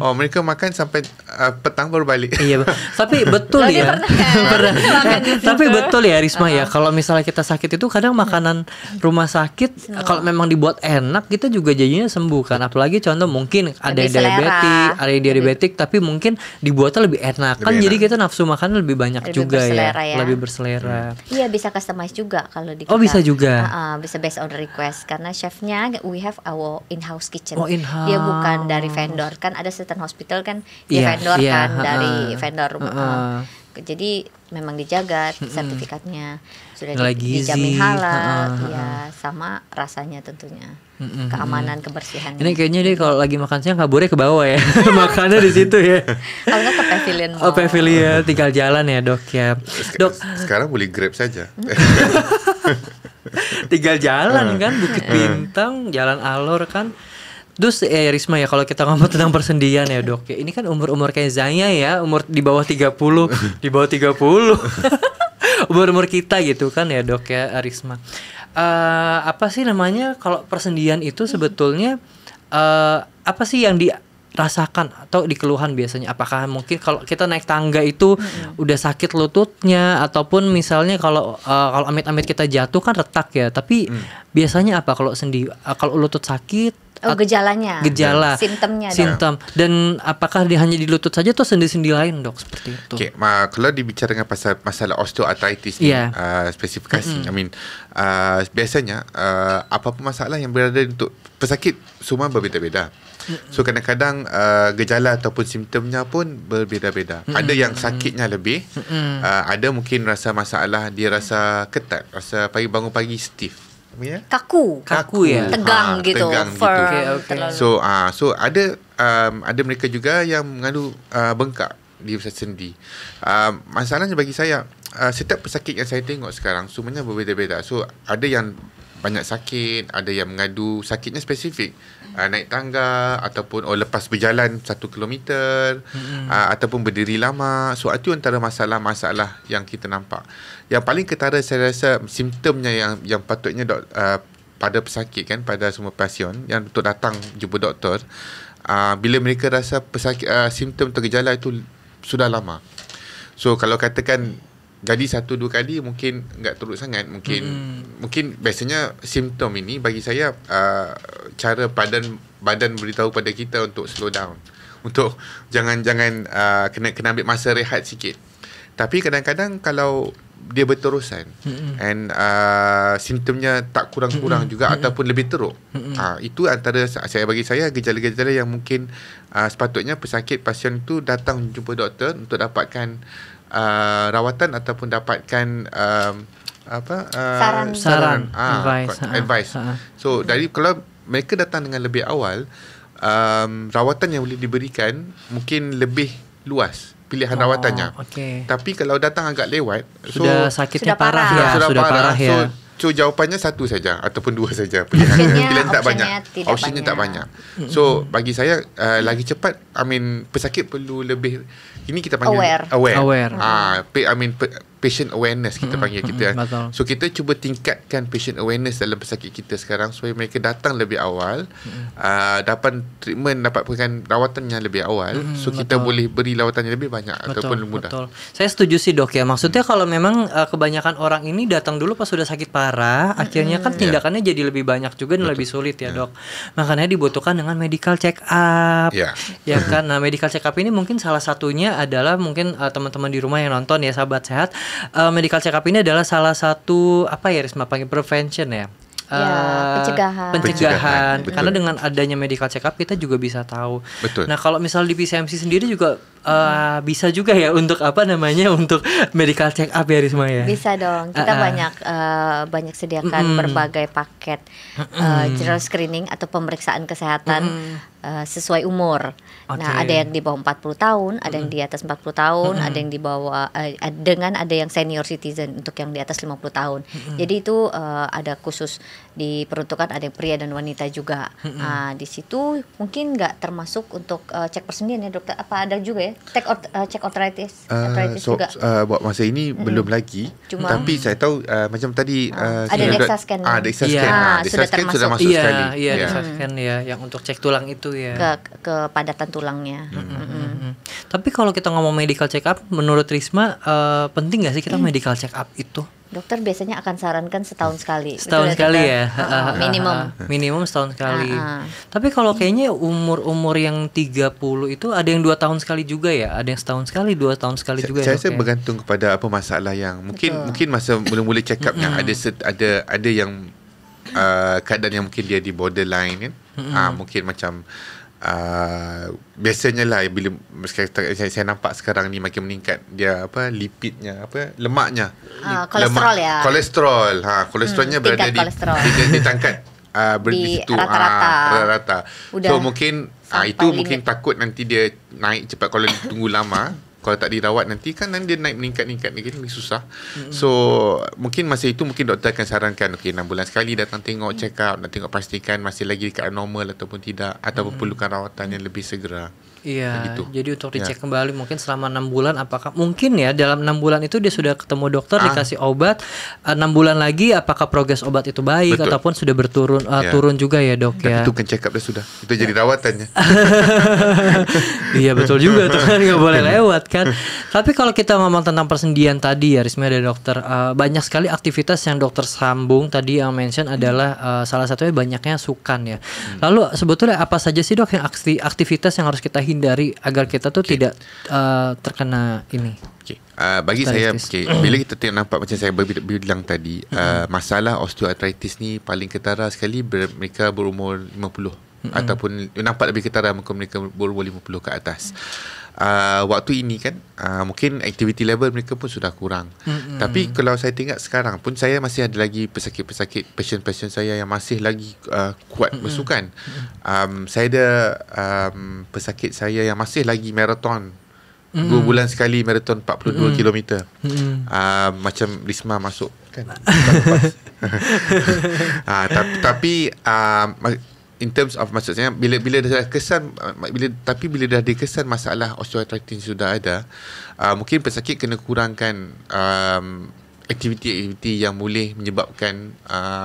Mereka makan sampai petang baru balik. Iya. Tapi betul ya. Tapi betul ya Risma ya, kalau misalnya kita sakit itu kadang makanan rumah sakit kalau memang dibuat enak kita juga jadinya sembuh kan. Apalagi contoh mungkin ada yang diabetik tapi mungkin dibuatnya lebih enak kan, jadi kita nafsu makan lebih banyak lebih juga lebih berselera. Iya, bisa customize juga kalau di kita. Oh, bisa juga. Bisa based on request karena chefnya we have our in-house kitchen. Oh, in-house. Dia bukan dari vendor kan, ada certain hospital kan dia vendor kan dari vendor. Jadi memang dijaga sertifikatnya sudah dijamin halal, sama rasanya tentunya. Keamanan, kebersihan. Ini kayaknya deh kalau lagi makan siang kaburnya ke bawah ya. Makannya di situ ya. Kalau nggak ke pavilion mall. Pavilion, tinggal jalan ya dok ya. Dok, sekarang boleh Grab saja. Tinggal jalan kan, Bukit Bintang, Jalan Alor kan. Terus Risma ya, kalau kita ngomong tentang persendian ya dok ya, ini kan umur-umur kayak Zanya ya, umur di bawah 30. Di bawah 30. Umur-umur kita gitu kan ya dok ya Risma. Apa sih namanya kalau persendian itu sebetulnya apa sih yang dirasakan atau dikeluhan biasanya? Apakah mungkin kalau kita naik tangga itu udah sakit lututnya, ataupun misalnya kalau amit-amit kita jatuh kan retak ya, tapi biasanya apa kalau sendi, kalau lutut sakit? Gejala, simptomnya. Dan apakah hanya di lutut saja atau sendi-sendi lain dok seperti itu? Kalau dibicarakan pasal masalah osteoarthritis spesifikasi, biasanya apa-apa masalah yang berada untuk pesakit semua berbeza-beza. So kadang-kadang gejala ataupun simptomnya pun berbeza-beza. Ada yang sakitnya lebih, ada mungkin rasa masalah, dia rasa ketat, rasa bangun pagi stiff. Kaku ya, tegang gitu. Okay. So ada mereka juga yang mengandung bengkak di pusat sendi. Masalahnya bagi saya, setiap pesakit yang saya tengok sekarang semuanya berbeza-beza. So ada yang banyak sakit, ada yang mengadu sakitnya spesifik, naik tangga ataupun lepas berjalan 1 kilometer, ataupun berdiri lama. So itu antara masalah-masalah yang kita nampak. Yang paling ketara saya rasa simptomnya yang patutnya pada pesakit kan, pada semua pasien yang untuk datang jumpa doktor, bila mereka rasa simptom atau gejala itu sudah lama. So kalau katakan jadi 1-2 kali mungkin enggak teruk sangat, mungkin biasanya simptom ini bagi saya cara badan beritahu pada kita untuk slow down, untuk jangan kena ambil masa rehat sikit. Tapi kadang-kadang kalau dia berterusan and simptomnya tak kurang-kurang juga ataupun lebih teruk, itu antara bagi saya gejala-gejala yang mungkin sepatutnya pesakit pasien itu datang jumpa doktor untuk dapatkan rawatan ataupun dapatkan saran, advice. So kalau mereka datang dengan lebih awal, rawatan yang boleh diberikan mungkin lebih luas pilihan rawatannya. Tapi kalau datang agak lewat, sudah sakitnya parah ya. Sudah parah. So So jawapannya satu saja ataupun dua saja. Pilihan tak banyak. Optionnya tak banyak. So bagi saya lagi cepat, pesakit perlu lebih, ini kita panggil aware. Patient awareness kita panggil kita. Betul. So kita cuba tingkatkan patient awareness dalam pesakit kita sekarang supaya mereka datang lebih awal, dapat treatment, dapatkan rawatan yang lebih awal. So kita boleh beri rawatan yang lebih banyak ataupun mudah. Betul. Saya setuju sih dok ya. Maksudnya kalau memang kebanyakan orang ini datang dulu pas sudah sakit parah, akhirnya kan tindakannya jadi lebih banyak juga dan lebih sulit ya dok. Makanya dibutuhkan dengan medical check up. Ya kan. Nah medical check up ini mungkin salah satunya adalah mungkin teman-teman di rumah yang nonton ya sahabat sehat. Medical check up ini adalah salah satu Risma panggil prevention ya. Pencegahan. Karena dengan adanya medical check up kita juga bisa tahu. Betul. Nah kalau misal di PCMC sendiri juga bisa juga ya untuk untuk medical check up ya Risma ya. Bisa dong. Kita banyak sediakan berbagai paket general screening atau pemeriksaan kesehatan sesuai umur. Nah, ada yang di bawah 40 tahun, ada yang di atas 40 tahun, ada yang di bawah ada yang senior citizen untuk yang di atas 50 tahun. Jadi itu ada khusus diperuntukkan, ada yang pria dan wanita juga. Di situ mungkin nggak termasuk untuk cek persendian ya dokter. Apa ada juga ya? Cek arthritis juga. Buat masa ini belum lagi. Tapi saya tahu macam tadi ada DEXA scan. DEXA scan. DEXA scan sudah masuk sekali. Iya, DEXA scan ya, yang untuk cek tulang itu ya. Kepadatan tulangnya. Tapi kalau kita ngomong medical check up, menurut Risma penting nggak sih kita medical check up itu? Dokter biasanya akan sarankan setahun sekali. Setahun sekali ya. Minimum setahun sekali. Tapi kalau kayaknya umur yang 30 itu ada yang 2 tahun sekali juga ya, ada yang setahun sekali, 2 tahun sekali juga. Saya bergantung kepada apa masalah yang mungkin masa mula-mula check upnya ada yang keadaan yang mungkin dia di borderline kan. Mungkin macam biasanya lah bila saya nampak sekarang ni makin meningkat dia lipidnya lemaknya, kolesterolnya berada di tangkat di situ rata-rata. So mungkin itu mungkin takut nanti dia naik cepat kalau tunggu lama. Kalau tak dirawat nanti kan dia naik meningkat lagi susah. So mungkin masa itu mungkin doktor akan sarankan 6 bulan sekali datang tengok check up, nak tengok pastikan masih lagi dekat normal ataupun tidak, ataupun perlukan rawatan yang lebih segera. Iya, jadi untuk dicek kembali mungkin selama 6 bulan apakah mungkin ya dalam 6 bulan itu dia sudah ketemu dokter, dikasih obat, 6 bulan lagi apakah progres obat itu baik ataupun sudah turun juga ya dok. Tapi itu kan check up dah sudah, itu jadi rawatannya. Iya betul juga tuh kan, nggak boleh lewat kan. Tapi kalau kita ngomong tentang persendian tadi ya Risma dan dokter, banyak sekali aktivitas yang dokter sambung tadi yang mention adalah salah satunya banyaknya sukan ya. Lalu sebetulnya apa saja sih dok yang aktivitas yang harus kita hindari agar kita tuh tidak terkena ini? Bagi saya bila kita nampak macam saya bilang tadi, masalah osteoarthritis ni paling ketara sekali mereka berumur 50 ataupun nampak lebih ketara mereka berumur 50 ke atas. Waktu ini kan mungkin aktiviti level mereka pun sudah kurang. Tapi kalau saya tengok sekarang pun saya masih ada lagi pesakit-pesakit pasien-pasien saya yang masih lagi kuat bersukan. Saya ada pesakit saya yang masih lagi maraton 2 bulan sekali, maraton 42 km. Macam Risma masuk kan. Tapi in terms of maksudnya bila dah kesan bila dah dikesan masalah osteoarthritis sudah ada, mungkin pesakit kena kurangkan aktiviti-aktiviti yang boleh menyebabkan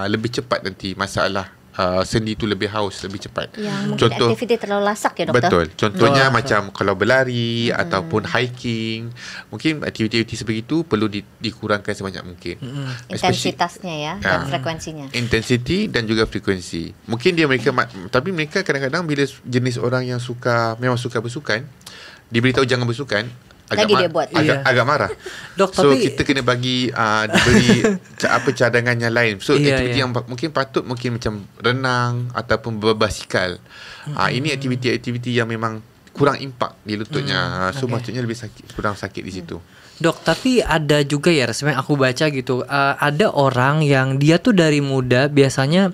lebih cepat nanti masalah sendi tu lebih haus lebih cepat. Contoh aktiviti terlalu lasak ya dokter. Betul. Contohnya macam kalau berlari ataupun hiking, mungkin aktiviti-aktiviti sebegitu perlu dikurangkan sebanyak mungkin. Intensitasnya ya dan frekuensinya. Intensity dan juga frekuensi. Mungkin tapi mereka kadang-kadang bila jenis orang yang memang suka bersukan, diberitahu jangan bersukan, agak marah. Dok, so tapi kita kena bagi diberi cadangan yang lain. So aktiviti yang mungkin patut mungkin macam renang ataupun berbasikal. Ini aktiviti-aktiviti yang memang kurang impak di lututnya. So maksudnya kurang sakit di situ. Dok, tapi ada juga ya resmi aku baca gitu, ada orang yang dia tuh dari muda biasanya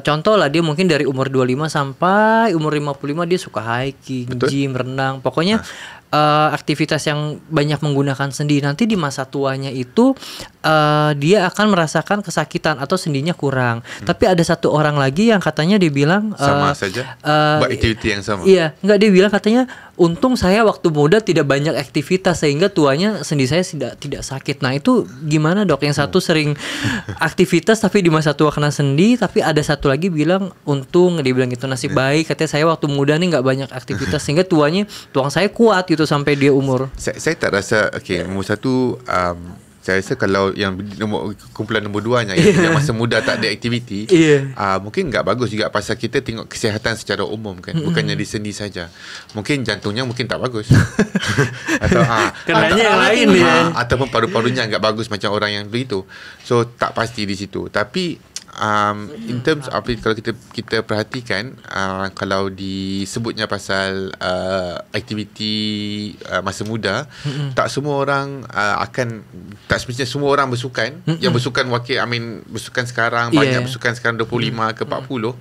contoh lah dia mungkin dari umur 25 sampai umur 55 dia suka hiking, gym, renang. Pokoknya aktivitas yang banyak menggunakan sendi, nanti di masa tuanya itu dia akan merasakan kesakitan atau sendinya kurang. Tapi ada satu orang lagi yang katanya dia bilang Sama saja buat aktiviti yang sama. Iya, enggak, dia bilang katanya untung saya waktu muda tidak banyak aktivitas sehingga tuanya sendi saya tidak sakit. Nah, itu gimana, Dok? Yang satu sering aktivitas tapi di masa tua kena sendi, tapi ada satu lagi bilang untung, dia bilang gitu, nasib baik katanya saya waktu muda nih nggak banyak aktivitas sehingga tuang saya kuat gitu sampai dia umur. Saya tak rasa nombor satu, saya rasa kalau yang kumpulan nombor 2 yang masa muda tak ada aktiviti, mungkin enggak bagus juga, pasal kita tengok kesihatan secara umum kan, bukannya di sendi saja. Mungkin jantungnya mungkin tak bagus. Atau kenanya yang lain dia. Ataupun paru-parunya enggak bagus macam orang yang begitu. So tak pasti di situ. Tapi in terms of kalau kita perhatikan, kalau disebutnya pasal aktiviti masa muda, tak semua orang tak semestinya semua orang bersukan. Yang bersukan bersukan sekarang, banyak bersukan sekarang 25 ke 40,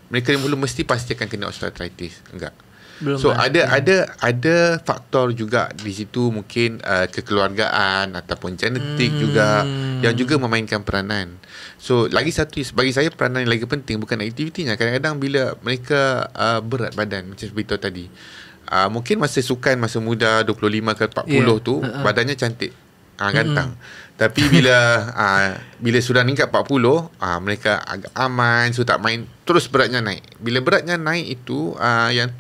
mereka belum mesti pasti akan kena osteoarthritis. Enggak. Belum So pasti. ada faktor juga di situ, mungkin kekeluargaan ataupun genetik juga yang juga memainkan peranan. So lagi satu, bagi saya peranan yang lagi penting bukan aktivitinya. Kadang-kadang bila mereka berat badan macam beritahu tadi, mungkin masa sukan masa muda 25 ke 40 tu badannya cantik, gantang. Tapi bila sudah meningkat 40, mereka agak aman, so tak main, terus beratnya naik. Bila beratnya naik itu, yang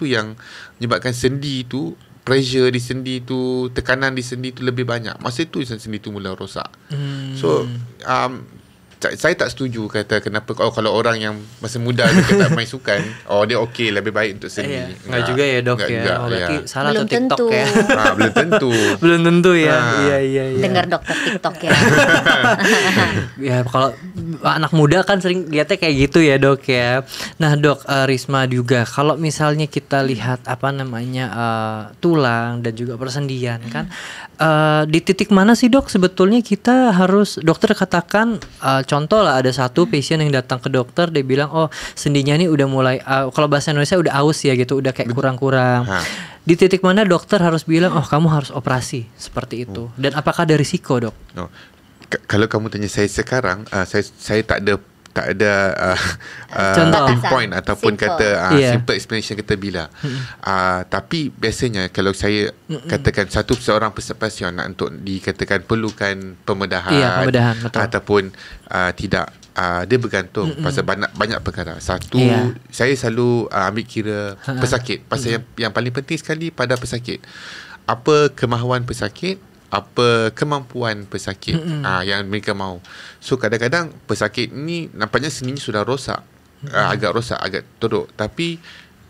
menyebabkan sendi itu, pressure di sendi tu, tekanan di sendi tu lebih banyak. Masa itu sendi tu mula rosak. So saya tak setuju kata kenapa kalau orang yang masa muda dia tak main sukan, dia okey, lebih baik untuk sendi. Enggak juga ya, Dok, ya. Juga, Berarti salah Belum tuh TikTok tentu. ya. Belum tentu. Belum tentu ya. Iya. Dengar dokter TikTok ya. Ya kalau anak muda kan sering lihatnya kayak gitu ya, Dok ya. Nah, Dok, Risma juga kalau misalnya kita lihat tulang dan juga persendian kan, di titik mana sih, Dok, sebetulnya kita harus, dokter katakan contoh lah, ada satu pasien yang datang ke dokter, dia bilang sendinya ini udah mulai kalau bahasa Indonesia udah aus ya gitu, udah kayak kurang-kurang. Di titik mana dokter harus bilang kamu harus operasi seperti itu, dan apakah ada risiko, Dok? Kalau kamu tanya saya sekarang, saya tak ada Contoh. pinpoint ataupun Simple. kata simple explanation kata bila. Tapi biasanya kalau saya katakan seorang pasien nak untuk dikatakan perlukan pembedahan, pembedahan, betul. ataupun tidak, dia bergantung pasal banyak perkara. Satu, saya selalu ambil kira pesakit. Pasal yang paling penting sekali pada pesakit, apa kemahuan pesakit, apa kemampuan pesakit yang mereka mahu. So kadang-kadang pesakit ni nampaknya sendinya sudah rosak, agak teruk, tapi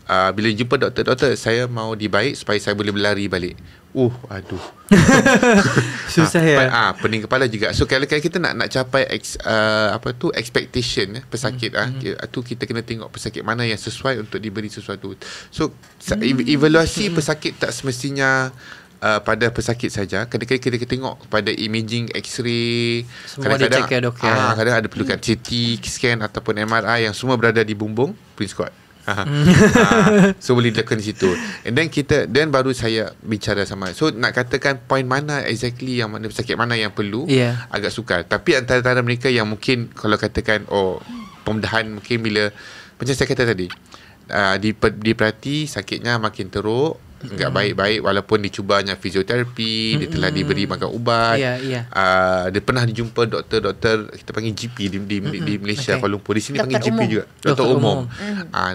bila jumpa doktor, saya mau dibaik supaya saya boleh berlari balik. Aduh. Susah ya. Pening kepala juga. So kalau kita nak capai expectation pesakit, tu kita kena tengok pesakit mana yang sesuai untuk diberi sesuatu. So evaluasi pesakit tak semestinya pada pesakit saja. Kadang-kadang kita tengok pada imaging X-ray, Semua dicek ya, Dok ya. kadang ada perlukan CT scan ataupun MRI yang semua berada di bumbung Prince Court. So boleh dilakukan di situ. And then baru saya bicara sama. So nak katakan point mana exactly yang mana pesakit mana yang perlu, agak sukar. Tapi antara mereka yang mungkin kalau katakan pembedahan, mungkin bila macam saya kata tadi, diperhati sakitnya makin teruk, enggak baik-baik, walaupun dicubanya fisioterapi, dia telah diberi makan ubat. Dia pernah dijumpa doktor, kita panggil GP di Malaysia, Kuala Lumpur. Di sini Doktor panggil GP umum. juga, doktor umum.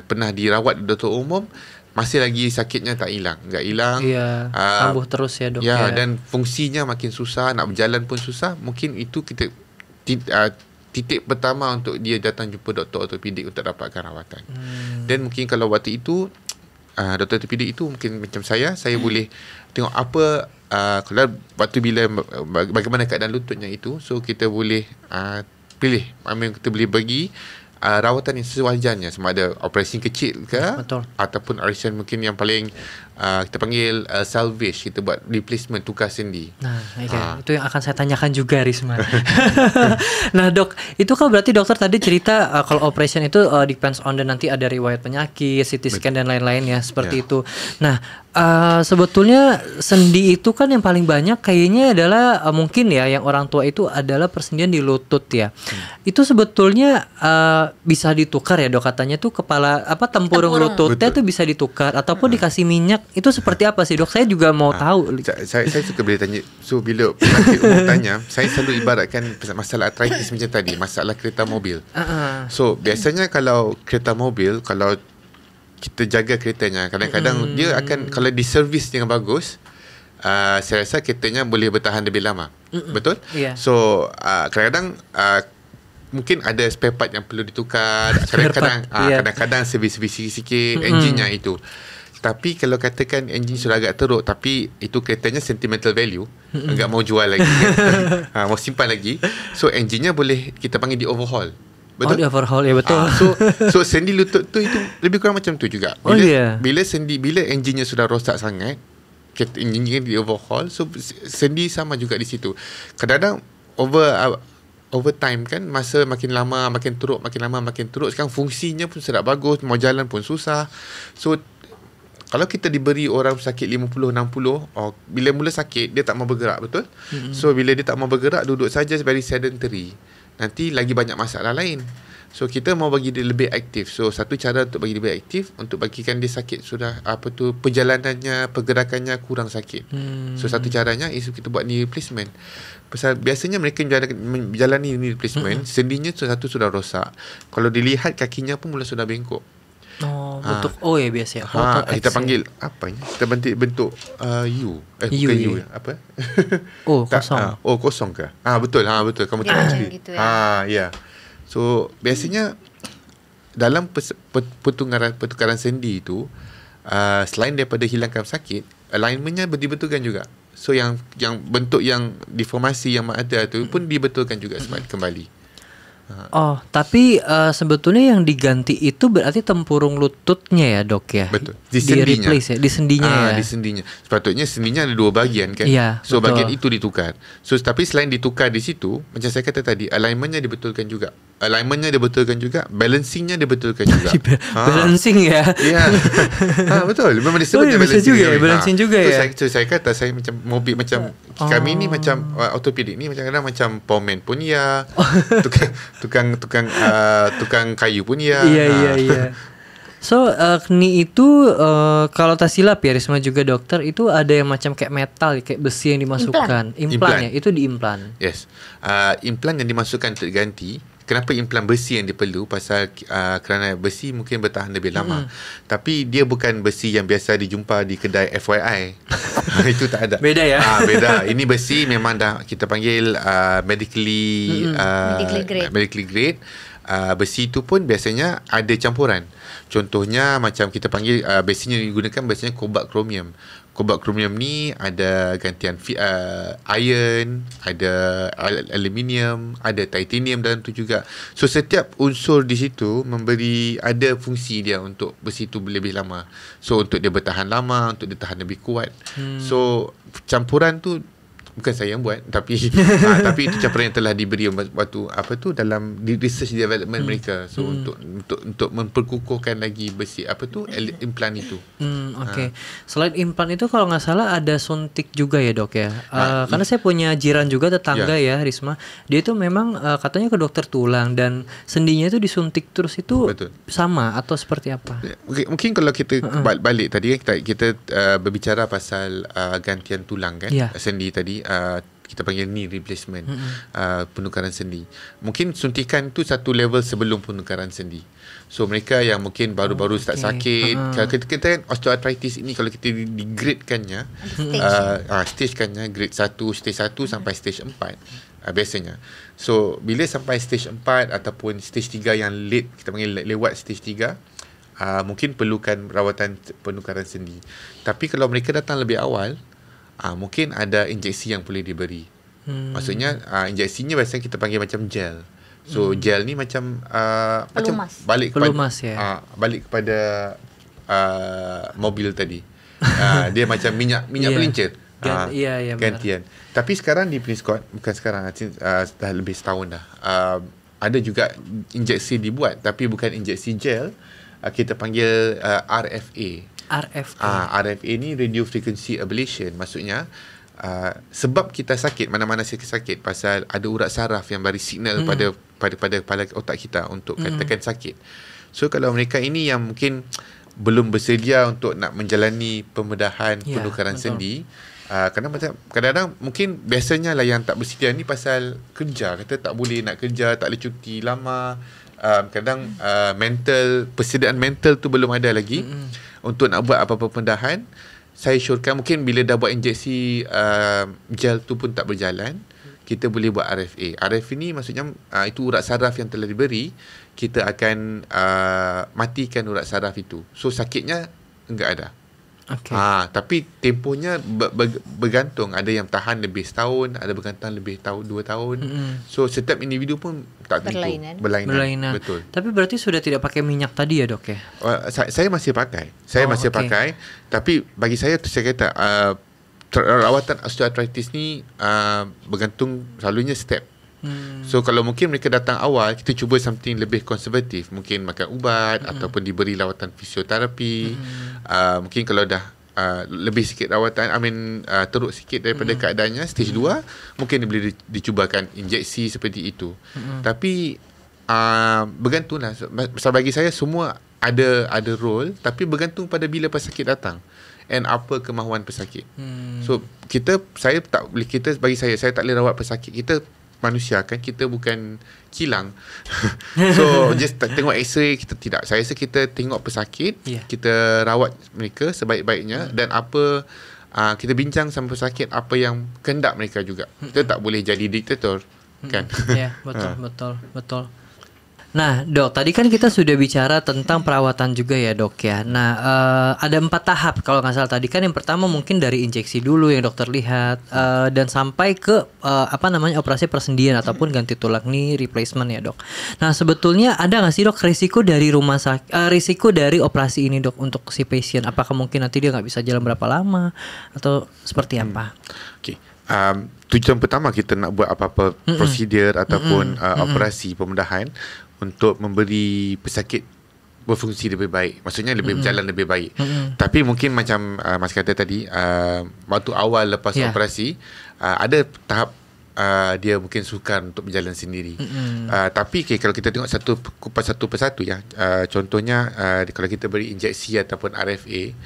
Pernah dirawat doktor umum, masih lagi sakitnya tak hilang, enggak hilang. Kambuh terus ya, Dok. Dan fungsinya makin susah, nak berjalan pun susah. Mungkin itu kita titik pertama untuk dia datang jumpa doktor ortopedik untuk dapatkan rawatan. Dan mungkin kalau waktu itu doktor ortopedik itu mungkin macam saya boleh tengok apa kalau waktu bila bagaimana keadaan lututnya itu. So kita boleh pilih, kita boleh bagi rawatan yang sewajarnya, sama ada operasi kecil ke, Betul. ataupun operasi mungkin yang paling kita panggil salvage, kita buat replacement, tukar sendi. Nah, itu yang akan saya tanyakan juga, Risma. Nah, Dok, itu kan berarti dokter tadi cerita kalau operation itu depends on nanti ada riwayat penyakit, CT scan dan lain-lain ya, seperti itu. Nah, sebetulnya sendi itu kan yang paling banyak kayaknya adalah mungkin ya yang orang tua itu adalah persendian di lutut ya. Itu sebetulnya bisa ditukar ya, Dok, katanya tuh kepala tempurung lututnya tuh bisa ditukar ataupun dikasih minyak. Itu seperti apa sih, Dok? Saya juga mau tahu. Saya suka boleh tanya. So bila penyakit umum tanya, saya selalu ibaratkan masalah arthritis macam tadi, masalah kereta mobil. So biasanya kalau kereta mobil, kalau kita jaga keretanya, kadang-kadang dia akan, kalau diservis dengan bagus, saya rasa keretanya boleh bertahan lebih lama. Betul? Yeah. So kadang-kadang mungkin ada spare part yang perlu ditukar, kadang-kadang servis-servis sikit enjinnya itu. Tapi kalau katakan enjin sudah agak teruk, tapi itu keretanya sentimental value, enggak mau jual lagi, mau simpan lagi, so enjinnya boleh kita panggil di overhaul. Betul? Di overhaul, ya betul. So sendi lutut tu itu lebih kurang macam tu juga. Bila enjinnya sudah rosak sangat, enjinnya di overhaul, so sendi sama juga di situ. Kadang-kadang over time kan, masa makin lama makin teruk, makin lama makin teruk. Sekarang fungsinya pun sudah bagus, mau jalan pun susah. So kalau kita diberi orang sakit 50-60, bila mula sakit dia tak mau bergerak, betul? So bila dia tak mau bergerak, duduk saja, very sedentary, nanti lagi banyak masalah lain. So kita mau bagi dia lebih aktif. So satu cara untuk bagi dia lebih aktif, untuk bagikan dia sakit sudah perjalanannya, pergerakannya kurang sakit. So satu caranya is kita buat knee replacement. Pasal biasanya mereka menjalani knee replacement, sendinya satu sudah rosak. Kalau dilihat kakinya pun mula sudah bengkok. Bentuk ya biasa ya. Kita panggil apa ni? Kita bentuk U. Bukan U ya. Apa? Kosong. Kosong ke? Betul. Betul. Kamu tak macam gitu ya. Ya. So biasanya dalam pertukaran sendi itu, selain daripada hilangkan sakit, alignmentnya dibetulkan juga. So yang bentuk yang deformasi yang ada tu pun dibetulkan juga kembali. Tapi sebetulnya yang diganti itu berarti tempurung lututnya ya, Dok ya? Betul. Di sendinya. Replace ya? Di sendinya ya? Di sendinya. Sepatutnya sendinya ada dua bahagian kan? Ya, so betul. bahagian itu ditukar. So tapi selain ditukar di situ, macam saya kata tadi, alignmentnya dibetulkan juga. Balancingnya dibetulkan juga. Balancing ya? Ya. Betul. Memang disebut balancing juga ya? Balancing juga ya? Saya kata saya macam mobil, macam kami ni macam ortopedik ni kadang-kadang macam powerman pun ya. Tukang kayu pun ya. Iya. So knee itu kalau tak silap ya, Risma juga dokter, itu ada yang macam kayak metal, kayak besi yang dimasukkan. Implan ya, itu diimplan. Yes. Implan yang dimasukkan terganti. Kenapa implan besi yang diperlu? Pasal kerana besi mungkin bertahan lebih lama. Tapi dia bukan besi yang biasa dijumpa di kedai FYI. Itu tak ada. Beda ya? Beda. Ini besi memang dah kita panggil medically grade. Besi itu pun biasanya ada campuran. Contohnya macam kita panggil besinya digunakan biasanya kobalt kromium. Kobalt kromium ni ada gantian iron, ada aluminium, ada titanium dalam tu juga. So setiap unsur di situ ada fungsi dia untuk besi tu lebih lama. So untuk dia bertahan lama, untuk dia tahan lebih kuat. So campuran tu bukan saya yang buat, tapi tapi itu campuran yang telah diberi waktu dalam research development mereka. So untuk memperkukuhkan lagi besi implan itu. Okey. Selain implan itu kalau nggak salah ada suntik juga ya, Dok ya. Karena saya punya jiran juga, tetangga ya, Risma. Dia itu memang katanya ke dokter tulang dan sendinya itu disuntik terus, itu betul. Sama atau seperti apa? Mungkin kalau kita balik tadi kita berbicara pasal gantian tulang kan, sendi tadi. Kita panggil knee replacement, penukaran sendi. Mungkin suntikan tu satu level sebelum penukaran sendi. So mereka yang mungkin baru-baru start sakit, kalau kita kan osteoarthritis ini, kalau kita digradekannya, stagekannya grade 1, stage 1 sampai stage 4 biasanya. So bila sampai stage 4 ataupun stage 3 yang late, kita panggil lewat stage 3, mungkin perlukan rawatan penukaran sendi. Tapi kalau mereka datang lebih awal, mungkin ada injeksi yang boleh diberi. Maksudnya injeksinya biasanya kita panggil macam gel. So gel ni macam balik kepada ya? Balik kepada mobil tadi. Dia macam minyak Yeah. melincir. Iya, benar. Gantian. Tapi sekarang di Prince Court, bukan sekarang, dah lebih setahun dah. Ada juga injeksi dibuat, tapi bukan injeksi gel. Kita panggil RFA. RFA ni radio frequency ablation. Maksudnya sebab kita sakit, mana-mana sakit, pasal ada urat saraf yang bagi signal pada kepala otak kita untuk katakan sakit. So kalau mereka ini yang mungkin belum bersedia untuk nak menjalani pembedahan penukaran sendi, kadang-kadang mungkin biasanya lah yang tak bersedia ni pasal kerja, kata tak boleh nak kerja, tak boleh cuti lama. Kadang persediaan mental tu belum ada lagi untuk nak buat apa-apa pembedahan. Saya syorkan mungkin bila dah buat injeksi gel tu pun tak berjalan, kita boleh buat RFA. RFA ni maksudnya itu urat saraf yang telah diberi, kita akan matikan urat saraf itu. So sakitnya enggak ada. Okay. Tapi tempohnya bergantung. Ada yang tahan lebih setahun, ada bergantung lebih 2 tahun. So setiap individu pun tak tentu. Berlainan. Betul. Tapi berarti sudah tidak pakai minyak tadi ya, Dok ya? Saya masih pakai. Pakai. Tapi bagi saya kata rawatan osteoarthritis ni bergantung selalunya step. So kalau mungkin mereka datang awal, kita cuba something lebih konservatif, mungkin makan ubat ataupun diberi lawatan fisioterapi. Mungkin kalau dah lebih sikit rawatan, teruk sikit daripada keadaannya, stage 2, mungkin boleh dicubakan injeksi seperti itu. Tapi bergantunglah. Sebab bagi saya semua ada role, tapi bergantung pada bila pesakit datang and apa kemahuan pesakit. So bagi saya tak boleh rawat pesakit. Kita manusia kan, kita bukan kilang. So just tengok x-ray, kita tidak. Saya rasa kita tengok pesakit, kita rawat mereka sebaik-baiknya, dan apa kita bincang sama pesakit apa yang kehendak mereka juga. Kita tak boleh jadi diktator kan. Ya, betul. Nah, Dok, tadi kan kita sudah bicara tentang perawatan juga ya, Dok ya. Nah, ada 4 tahap kalau nggak salah tadi kan. Yang pertama mungkin dari injeksi dulu yang dokter lihat, dan sampai ke operasi persendian ataupun ganti tulang knee replacement ya, Dok. Nah, sebetulnya ada nggak sih, Dok, risiko dari risiko dari operasi ini, Dok, untuk si pasien? Apakah mungkin nanti dia nggak bisa jalan berapa lama atau seperti apa? Okay. Tujuan pertama kita nak buat apa-apa prosedur ataupun operasi pembedahan untuk memberi pesakit berfungsi lebih baik. Maksudnya berjalan lebih baik. Tapi mungkin macam Mas kata tadi, waktu awal lepas operasi, ada tahap dia mungkin sukar untuk berjalan sendiri. Tapi kalau kita tengok satu persatu ya, contohnya kalau kita beri injeksi ataupun RFA,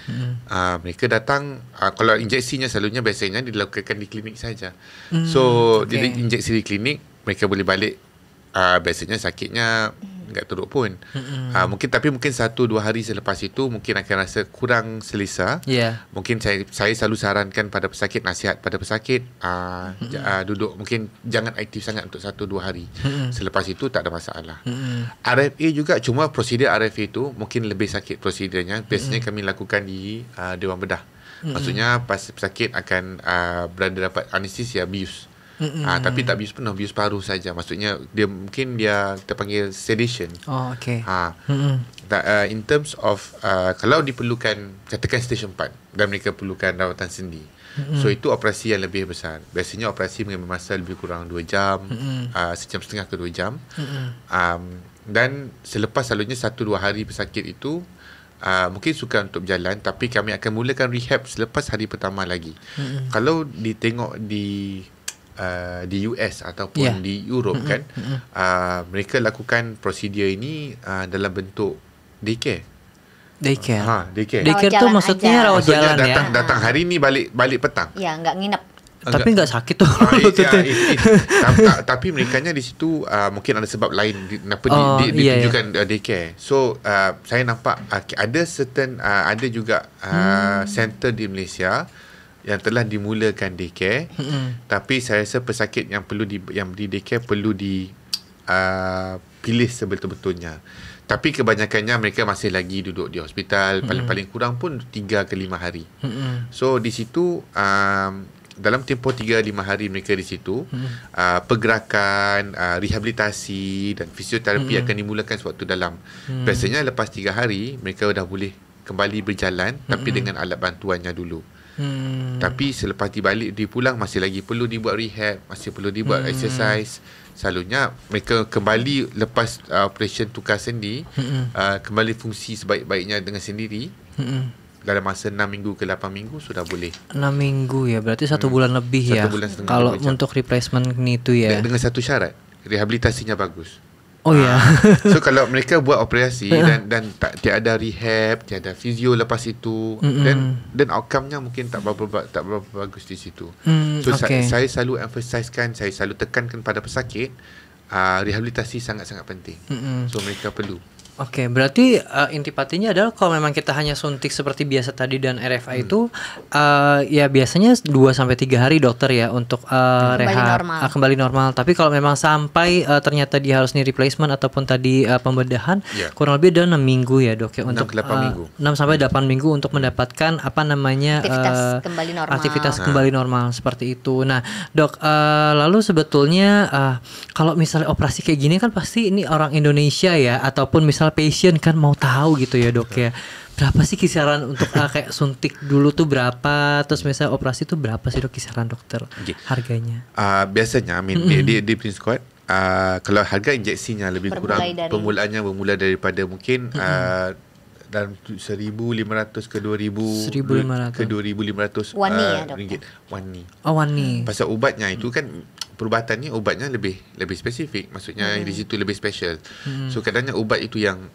mereka datang, kalau injeksinya selalunya biasanya dilakukan di klinik saja. So dia injeksi di klinik, mereka boleh balik. Biasanya sakitnya enggak teruk pun. Mungkin 1-2 hari selepas itu mungkin akan rasa kurang selesa. Mungkin saya selalu sarankan pada pesakit, nasihat pada pesakit, duduk, mungkin jangan aktif sangat untuk 1-2 hari. Selepas itu tak ada masalah. RFA juga, cuma prosedur RFA itu mungkin lebih sakit prosedurnya. Biasanya kami lakukan di Dewan Bedah. Maksudnya pesakit akan berada dapat anestesia bius. Tapi tak bius penuh, bius paruh saja. Maksudnya dia kita panggil sedation. In terms of kalau diperlukan, katakan station 4 dan mereka perlukan rawatan sendi, so itu operasi yang lebih besar. Biasanya operasi mengambil masa lebih kurang 2 jam, sejam setengah ke 2 jam. Dan selepas selalunya 1-2 hari pesakit itu mungkin sukar untuk berjalan, tapi kami akan mulakan rehab selepas hari pertama lagi. Kalau ditengok di US ataupun di Europe kan, mereka lakukan prosedur ini dalam bentuk daycare. Daycare tu maksudnya rawat jalan ya. Datang hari ni balik petang. Ya, enggak nginep. Tapi enggak sakit tuh. Tapi merekanya di situ mungkin ada sebab lain ditunjukkan daycare. So saya nampak ada ada juga center di Malaysia yang telah dimulakan daycare. Tapi saya rasa pesakit yang di daycare perlu pilih sebetul-betulnya. Tapi kebanyakannya mereka masih lagi duduk di hospital, paling-paling kurang pun 3 ke 5 hari. So di situ dalam tempoh 3-5 hari mereka di situ, pergerakan, rehabilitasi dan fisioterapi akan dimulakan sewaktu dalam. Biasanya lepas 3 hari mereka dah boleh kembali berjalan tapi dengan alat bantuannya dulu. Tapi selepas dibalik dia pulang masih lagi perlu dibuat rehab, masih perlu dibuat exercise. Selalunya mereka kembali lepas operation tukar sendi, kembali fungsi sebaik-baiknya dengan sendiri. Dalam masa 6 minggu ke 8 minggu sudah boleh. 6 minggu ya, berarti 1 bulan lebih 1 ya. bulan setengah Kalau lebih, untuk replacement itu ya. Dengan satu syarat, rehabilitasinya bagus. Oh ya. So kalau mereka buat operasi dan tiada rehab, tiada fizio lepas itu, dan outcome-nya mungkin tak berapa bagus di situ. So saya selalu emphasizekan, saya selalu tekankan pada pesakit, rehabilitasi sangat-sangat penting. So mereka perlu. Oke, berarti intipatinya adalah kalau memang kita hanya suntik seperti biasa tadi dan RFA itu ya biasanya 2-3 hari dokter ya untuk rehab kembali normal. Tapi kalau memang sampai ternyata dia harus nih replacement ataupun tadi pembedahan, kurang lebih ada 6 minggu ya dok ya, untuk 6 sampai 8 minggu untuk mendapatkan aktivitas kembali normal seperti itu. Nah dok, lalu sebetulnya kalau misalnya operasi kayak gini kan pasti ini orang Indonesia ya, ataupun misalnya patient kan mau tahu gitu ya dok ya, berapa sih kisaran untuk kayak suntik dulu tuh berapa, terus misalnya operasi tuh berapa sih dok kisaran dokter harganya? Biasanya di Prince Court kalau harga injeksinya lebih kurang permulaannya bermula daripada mungkin dalam 1,500 ke 2,000 ke 2,500 ringgit wani. Oh wani. Pasal ubatnya itu kan perubatan ni obatnya lebih spesifik, maksudnya di situ lebih special. So kadangnya ubat itu yang